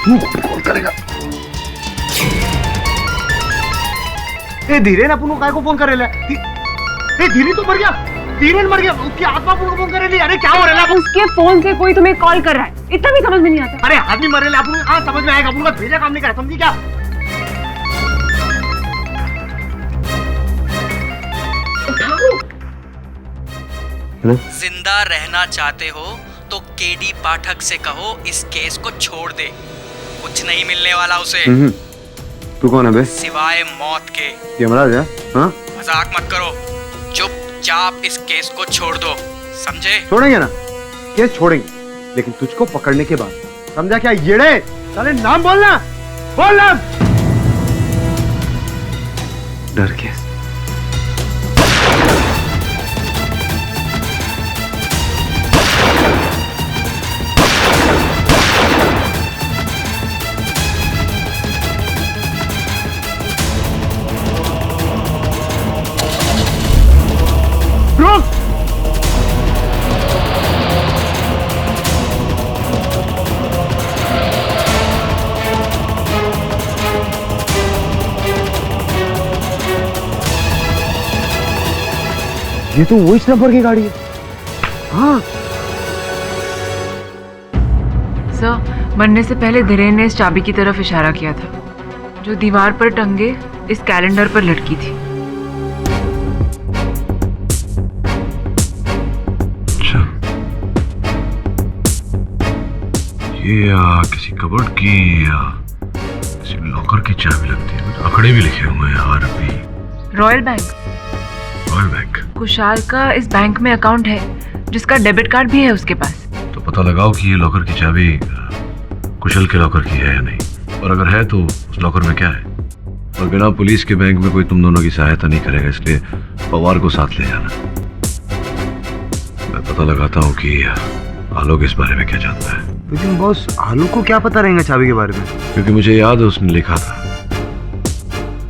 तू कॉल करेगा। ए धीरेन अपन को काय को फोन करेला? ए धीरेन तो मर गया। धीरेन मर गया, उसकी आत्मा अपन को फोन करेली। अरे क्या हो रहा है? उसके फोन से कोई तुम्हें कॉल कर रहा है, इतना भी समझ में नहीं आता। अरे आदमी मरेला अपन हाँ समझ में आएगा। अपन का भेजा काम नहीं करा, समझी क्या? जिंदा रहना चाहते हो तो केडी पाठक से कहो इस केस को छोड़ दे, कुछ नहीं मिलने वाला उसे। तू कौन है बे? सिवाय मौत के। यमराज है? हाँ? मजाक मत करो, चुपचाप इस केस को छोड़ दो, समझे? छोड़ेंगे ना, केस छोड़ेंगे, लेकिन तुझको पकड़ने के बाद, समझा क्या? येड़े साले नाम बोलना, बोलना। डर केस। ये तो वो इस नंबर की गाड़ी है। हाँ सर, मरने से पहले धीरेन ने इस चाबी की तरफ इशारा किया था जो दीवार पर टंगे इस कैलेंडर पर लटकी थी। अच्छा, ये किसी कबर्ड की या किसी लॉकर की चाबी लगती है। कुछ आंकड़े भी लिखे हुए हैं, RP. Royal Bank. Royal Bank? Kushal का इस बैंक में अकाउंट है जिसका डेबिट कार्ड भी है उसके पास। तो पता लगाओ कि ये लॉकर की चाबी कुशल के लॉकर की है या नहीं, और अगर है तो उस लॉकर में क्या है। और बिना पुलिस के बैंक में कोई तुम दोनों की सहायता नहीं करेगा, इसलिए पवार को साथ ले जाना। मैं पता लगाता हूँ कि आलोक इस बारे में क्या जानता है। लेकिन बॉस, आलोक को क्या पता रहेगा चाबी के बारे में? क्योंकि मुझे याद है उसने लिखा था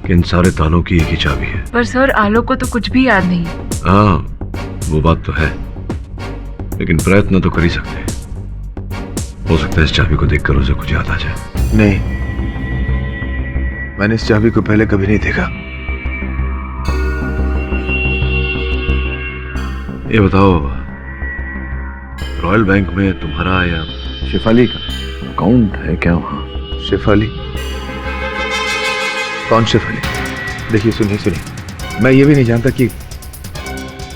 कि इन सारे तालों की एक ही चाबी है। पर सर, आलोक को तो कुछ भी याद नहीं। हाँ, वो बात तो है, लेकिन प्रयत्न तो कर ही सकते हैं। हो सकता है इस चाबी को देखकर उसे कुछ याद आ जाए। नहीं, मैंने इस चाबी को पहले कभी नहीं देखा। ये बताओ, रॉयल बैंक में तुम्हारा या शेफाली का अकाउंट है क्या वहां? शेफाली? कौन शेफाली? देखिए, सुनिए, मैं ये भी नहीं जानता कि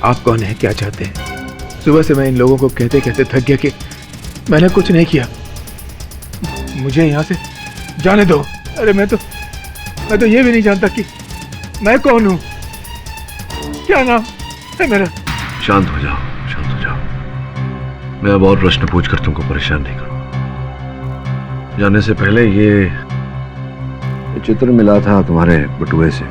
आप कौन है, क्या चाहते हैं। सुबह से मैं इन लोगों को कहते कहते थक गया कि मैंने कुछ नहीं किया, मुझे यहाँ से जाने दो। अरे मैं तो ये भी नहीं जानता कि मैं कौन हूँ, क्या नाम है मेरा। शांत हो जाओ, शांत हो जाओ। मैं अब और प्रश्न पूछकर तुमको परेशान नहीं करूँगा। जाने से पहले ये चित्र मिला था तुम्हारे बटुए से।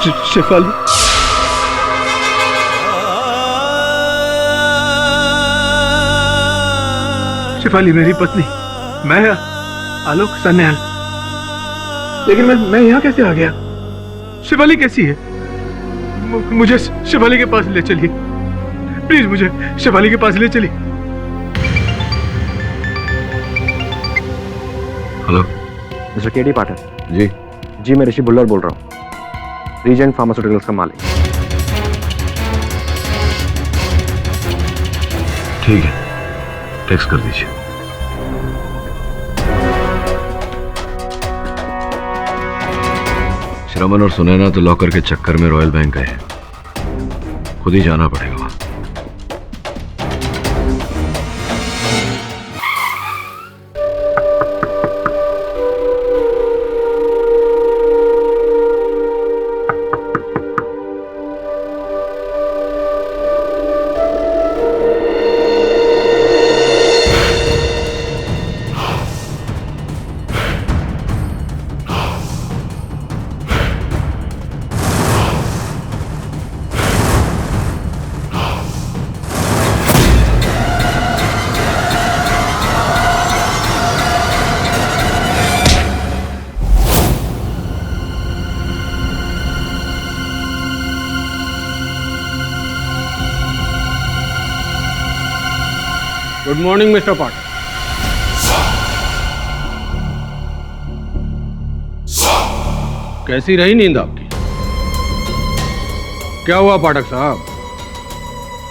शेफाली, शेफाली मेरी पत्नी, मैं आलोक सन्याल। लेकिन मैं यहाँ कैसे आ गया? शेफाली कैसी है? मुझे शेफाली के पास ले चलिए प्लीज, मुझे शेफाली के पास ले चलिए। हेलो मिस्टर केडी पाठक। जी मैं ऋषि बुल्लर बोल रहा हूँ, रीजेंट फार्मास्यूटिकल्स का मालिक। ठीक है, टेक्स्ट कर दीजिए। श्रमन और सुनैना तो लॉकर के चक्कर में रॉयल बैंक गए हैं, खुद ही जाना पड़ेगा वहां। गुड मॉर्निंग मिस्टर पाठक। कैसी रही नींद आपकी? क्या हुआ पाठक साहब,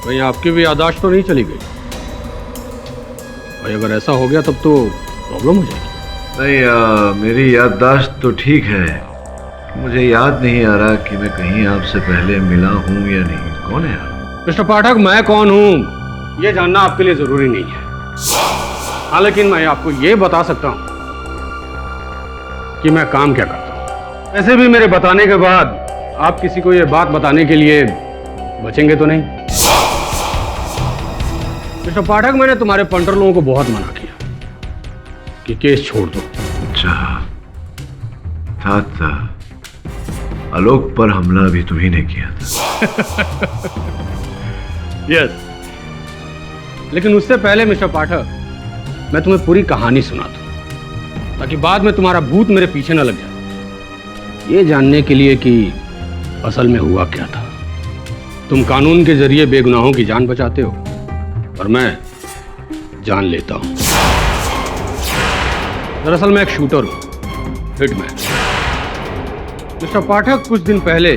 कहीं आपकी भी याददाश्त तो नहीं चली गई? भाई अगर ऐसा हो गया तब तो प्रॉब्लम हो जाएगी। नहीं, मेरी याददाश्त तो ठीक है, मुझे याद नहीं आ रहा कि मैं कहीं आपसे पहले मिला हूं या नहीं। कौन है आप? मिस्टर पाठक, मैं कौन हूं ये जानना आपके लिए जरूरी नहीं है। हाँ, लेकिन मैं आपको ये बता सकता हूं कि मैं काम क्या करता हूं। वैसे भी मेरे बताने के बाद आप किसी को ये बात बताने के लिए बचेंगे तो नहीं। मिस्टर पाठक, मैंने तुम्हारे पंटर लोगों को बहुत मना किया कि केस छोड़ दो। अच्छा, था आलोक पर हमला भी तुम्ही ने किया था। यस, लेकिन उससे पहले मिस्टर पाठक, मैं तुम्हें पूरी कहानी सुना दूं ताकि बाद में तुम्हारा भूत मेरे पीछे न लग जाए। ये जानने के लिए कि असल में हुआ क्या था। तुम कानून के जरिए बेगुनाहों की जान बचाते हो और मैं जान लेता हूं। दरअसल मैं एक शूटर हूं, हिटमैन। मिस्टर पाठक, कुछ दिन पहले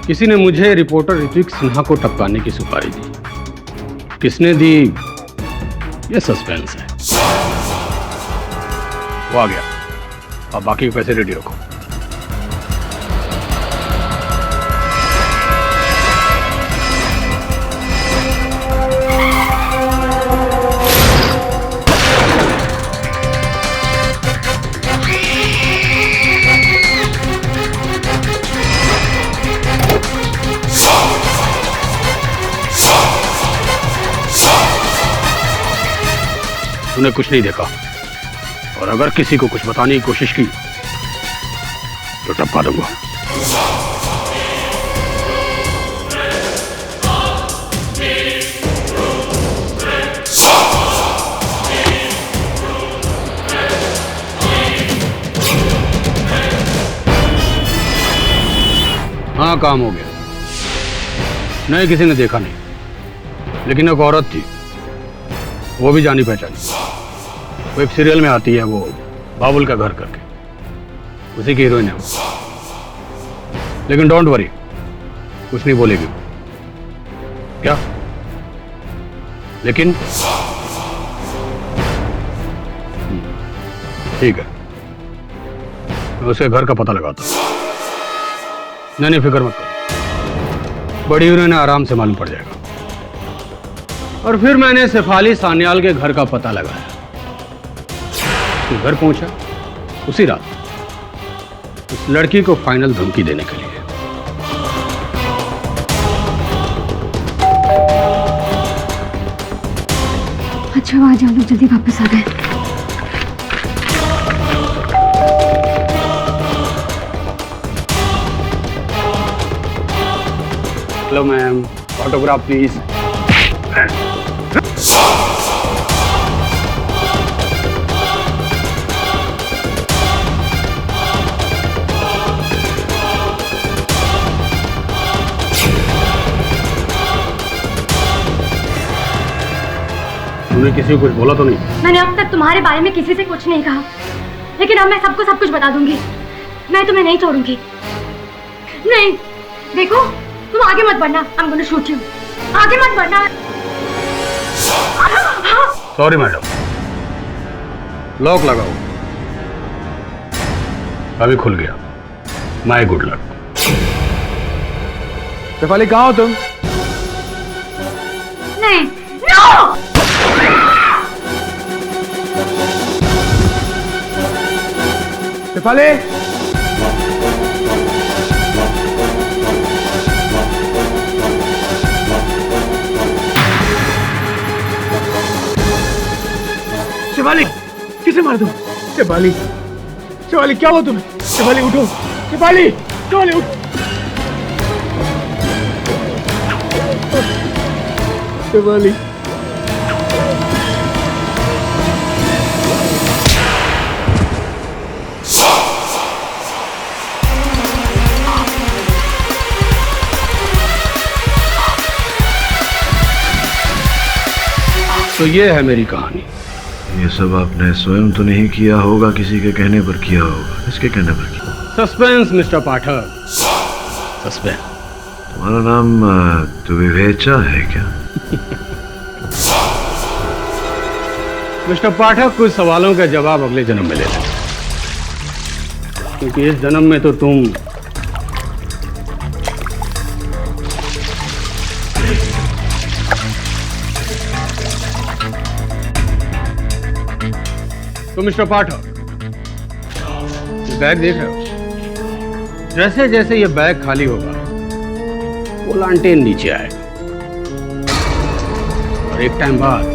किसी ने मुझे रिपोर्टर ऋत्विक सिन्हा को टपकाने की सुपारी दी। किसने दी ये सस्पेंस है। वो आ गया, अब बाकी के पैसे रेडी रखो। तूने कुछ नहीं देखा, और अगर किसी को कुछ बताने की कोशिश की तो टपका दूंगा। हाँ, काम हो गया। नहीं, किसी ने देखा नहीं, लेकिन एक औरत थी, वो भी जानी पहचानी। वो एक सीरियल में आती है, वो बाबुल का घर करके, उसी की हीरोइन है वो। लेकिन डोंट वरी, कुछ नहीं बोलेगी क्या? लेकिन ठीक है, मैं उसके घर का पता लगाता हूं। नहीं, फिक्र मत करो, बड़ी हीरोइन आराम से मालूम पड़ जाएगा। और फिर मैंने शेफाली सान्याल के घर का पता लगाया। घर पहुंचा उसी रात उस लड़की को फाइनल धमकी देने के लिए। अच्छा, आज हम लोग जल्दी वापस आ गए। Hello ma'am, autograph please. तुमने किसी को कुछ बोला तो नहीं? मैंने अब तक तुम्हारे बारे में किसी से कुछ नहीं कहा, लेकिन अब मैं सबको सब कुछ बता दूंगी। मैं तुम्हें नहीं छोड़ूंगी। नहीं, देखो तुम आगे मत बढ़ना। I'm going to shoot you. आगे मत बढ़ना। सॉरी मैडम, लॉक लगाओ। अभी खुल गया। My good luck. शेफाली कहाँ हो तुम? नहीं, नो! शेफाली, शेफाली, किसे मार दूं? शेफाली, शेफाली क्या हुआ तुम्हें? शेफाली उठो, शेफाली, शेफाली उठ। शेफाली, तो ये है मेरी कहानी। ये सब आपने स्वयं तो नहीं किया होगा, किसी के कहने पर किया होगा। किसके कहने पर किया? सस्पेंस मिस्टर पाठक, सस्पेंस। तुम्हारा नाम द्विवेचा है क्या? मिस्टर पाठक, कुछ सवालों का जवाब अगले जन्म में ले लेना, क्योंकि इस जन्म में तो तुम मिस्टर पाठक, ये बैग देख रहे हो? जैसे जैसे ये बैग खाली होगा वो लांटेन नीचे आएगा, और एक टाइम बाद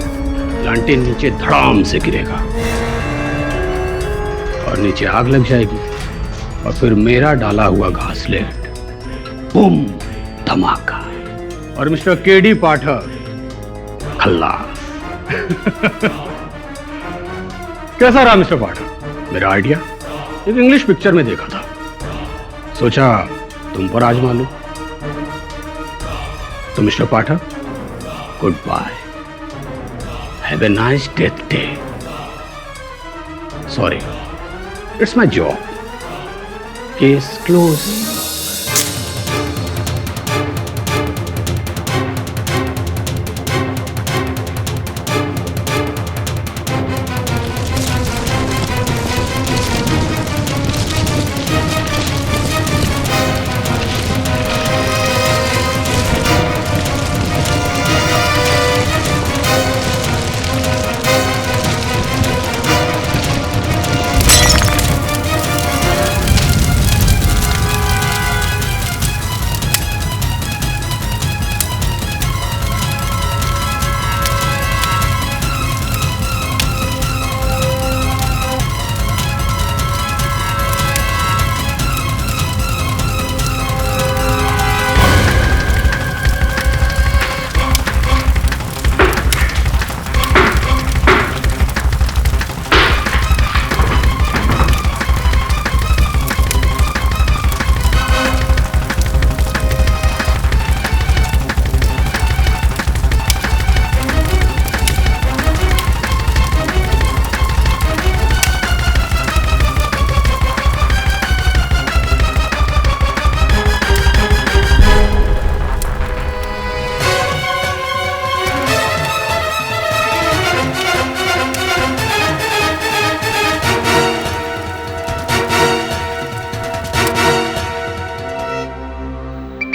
लांटेन नीचे धड़ाम से गिरेगा और नीचे आग लग जाएगी, और फिर मेरा डाला हुआ घासलेट बूम धमाका, और मिस्टर केडी पाठक खल्लास। कैसा रहा मिस्टर पाठक मेरा आइडिया? एक इंग्लिश पिक्चर में देखा था, सोचा तुम पर आजमा लूं। तो mister Pathak, good bye, have a nice death day. Sorry, it's my job. Case close.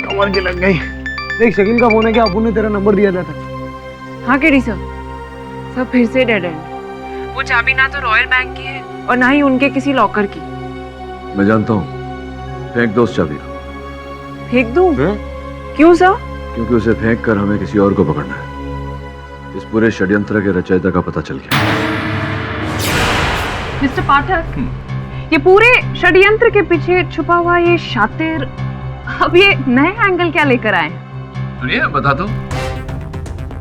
कमर की लग गई। देख शकील का फोन है क्या? अपुन ने तेरा नंबर दिया था। हाँ केडी सर, सब फिर से डेड एंड। वो चाबी ना तो रॉयल बैंक की है और ना ही उनके किसी लॉकर की। मैं जानता हूँ, फेंक दो उस चाबी को। फेंक दूं? क्यों सर? क्योंकि उसे फेंक कर हमें किसी और को पकड़ना है। इस पूरे षड्यंत्र के रचयिता का पता चल गया। मिस्टर पाठक, ये पूरे षड्यंत्र के पीछे छुपा हुआ ये शातिर अब ये नए एंगल क्या लेकर आए? सुनिए बता दो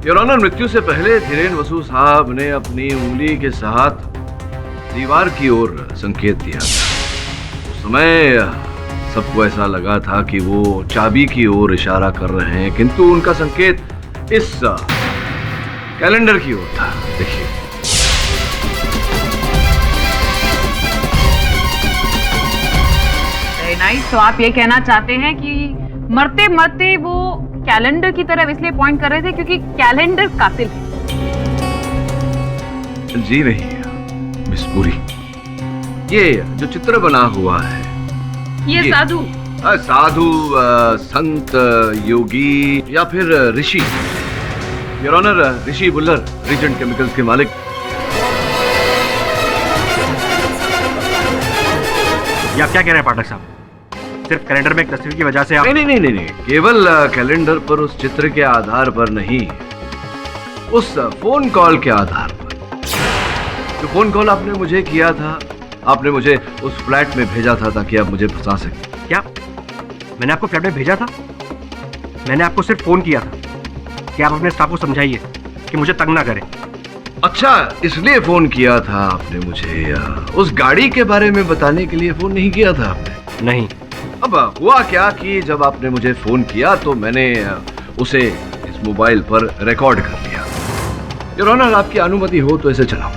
योर ऑनर, मृत्यु से पहले धीरेन वसु साहब ने अपनी उंगली के साथ दीवार की ओर संकेत दिया था। उस समय सबको ऐसा लगा था कि वो चाबी की ओर इशारा कर रहे हैं, किंतु उनका संकेत इस कैलेंडर की ओर था। देखिए नाइस। तो आप ये कहना चाहते हैं कि मरते मरते वो कैलेंडर की तरफ इसलिए पॉइंट कर रहे थे क्योंकि कैलेंडर कातिल है? जी नहीं मिस पुरी, ये जो चित्र बना हुआ है ये साधु साधु संत योगी या फिर ऋषि, your honour Rishi Bhullar, regent chemicals के मालिक। ये आप क्या कह रहे हैं पाठक साहब? सिर्फ कैलेंडर में एक तस्वीर की वजह से आप... नहीं, केवल कैलेंडर पर उस चित्र के आधार पर नहीं, उस फोन कॉल के आधार पर। जो फोन कॉल आपने मुझे किया था, आपने मुझे उस फ्लैट में भेजा था ताकि आप मुझे फंसा सकें। क्या मैंने आपको फ्लैट में भेजा था? मैंने आपको सिर्फ फोन किया था कि आप अपने स्टाफ को समझाइए कि मुझे तंग ना करें। अच्छा, इसलिए फोन किया था आपने मुझे? उस गाड़ी के बारे में बताने के लिए फोन नहीं किया था आपने? नहीं। अब हुआ क्या कि जब आपने मुझे फोन किया तो मैंने उसे इस मोबाइल पर रिकॉर्ड कर लिया। योर ऑनर, आपकी अनुमति हो तो इसे चलाऊं।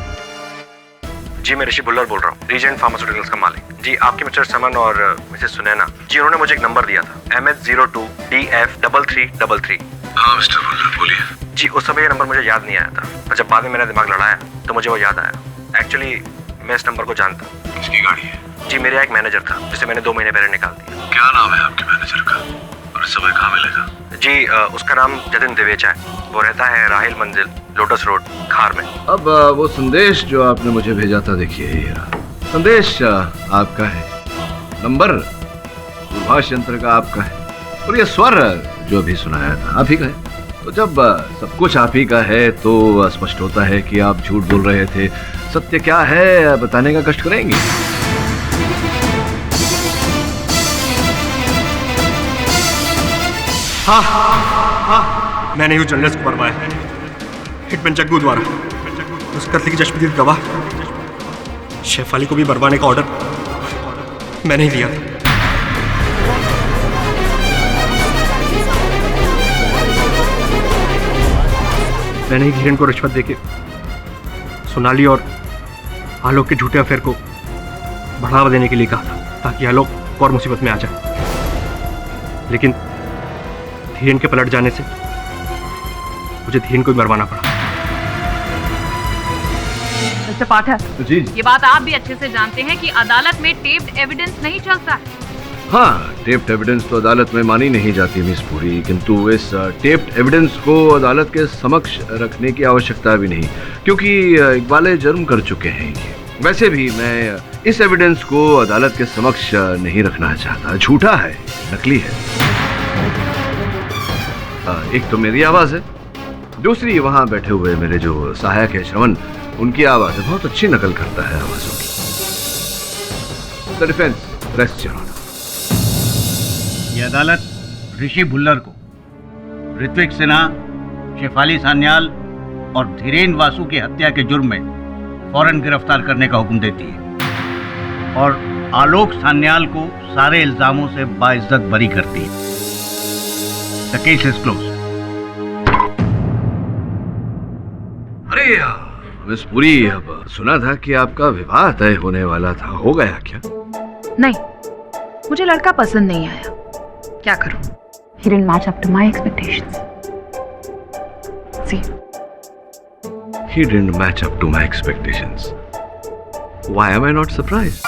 जी मैं ऋषि बुल्लर बोल रहा हूँ, रीजेंट फार्मास्यूटिकल्स का मालिक। जी आपके मिस्टर समन और मिसेस सुनैना जी, उन्होंने मुझे एक नंबर दिया था, MH02DF3333। हाँ मिस्टर बुल्लर बोलिए। जी उस समय ये नंबर मुझे याद नहीं आया था, और जब बाद में मेरा दिमाग लड़ाया तो मुझे वो याद आया। एक्चुअली मैं इस नंबर को जानता हूँ। किसकी गाड़ी है? जी मेरा एक मैनेजर था जिसे मैंने 2 महीने पहले निकाल दिया। क्या नाम है आपके मैनेजर का और इस समय कहाँ मिलेगा? जी उसका नाम जतिन दिवेचा है, वो रहता है राहिल मंजिल, लोटस रोड, खार में। अब वो संदेश जो आपने मुझे भेजा था, देखिए ये संदेश आपका है, नंबर दूरभाष यंत्र का आपका है, और ये स्वर जो भी सुनाया था आप ही का है। तो जब सब कुछ आप ही का है तो स्पष्ट होता है कि आप झूठ बोल रहे थे। सत्य क्या है बताने का कष्ट करेंगे? हाँ, मैंने ही जर्नलिस्ट को मरवाया, हिटमैन जग्गू द्वारा। उस कत्ल की चश्मदीद गवाह शेफाली को भी मरवाने का ऑर्डर मैंने ही दिया था। मैंने ही धीरेन को रिश्वत देके सोनाली और आलोक के झूठे अफेयर को बढ़ावा देने के लिए कहा था ताकि आलोक और मुसीबत में आ जाए, लेकिन धीरेन के पलट जाने से मुझे धीरेन को भी मरवाना पड़ा। मिस्टर पाठक जी, ये बात आप भी अच्छे से जानते हैं कि अदालत में टेप्ड एविडेंस नहीं चलता है। हाँ, टेप्ड एविडेंस तो अदालत में मानी नहीं जाती मिस पुरी, किंतु इस टेप्ड एविडेंस को अदालत के समक्ष रखने की आवश्यकता भी नहीं, क्योंकि इकबाल जुर्म कर चुके हैं ये। वैसे भी मैं इस एविडेंस को अदालत के समक्ष नहीं रखना चाहता, झूठा है, नकली है। एक तो मेरी आवाज है, दूसरी वहां बैठे हुए मेरे जो सहायक है श्रवण, उनकी आवाज है, बहुत अच्छी नकल करता है आवाजों की। The defence rest your honour. ये अदालत ऋषि भुल्लर को ऋत्विक सिन्हा, शेफाली सान्याल और धीरेन वासु की हत्या के जुर्म में फौरन गिरफ्तार करने का हुक्म देती है और आलोक सान्याल को सारे इल्जामों से बाइज्जत बरी करती है। The case is close. अरे मिस पुरी, अब सुना था कि आपका विवाह तय होने वाला था, हो गया क्या? नहीं, मुझे लड़का पसंद नहीं आया, क्या करूं? He didn't match up to my expectations. See? He didn't match up to my expectations. Why am I not surprised?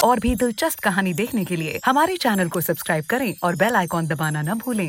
और भी दिलचस्प कहानी देखने के लिए हमारे चैनल को सब्सक्राइब करें और बेल आइकॉन दबाना न भूलें।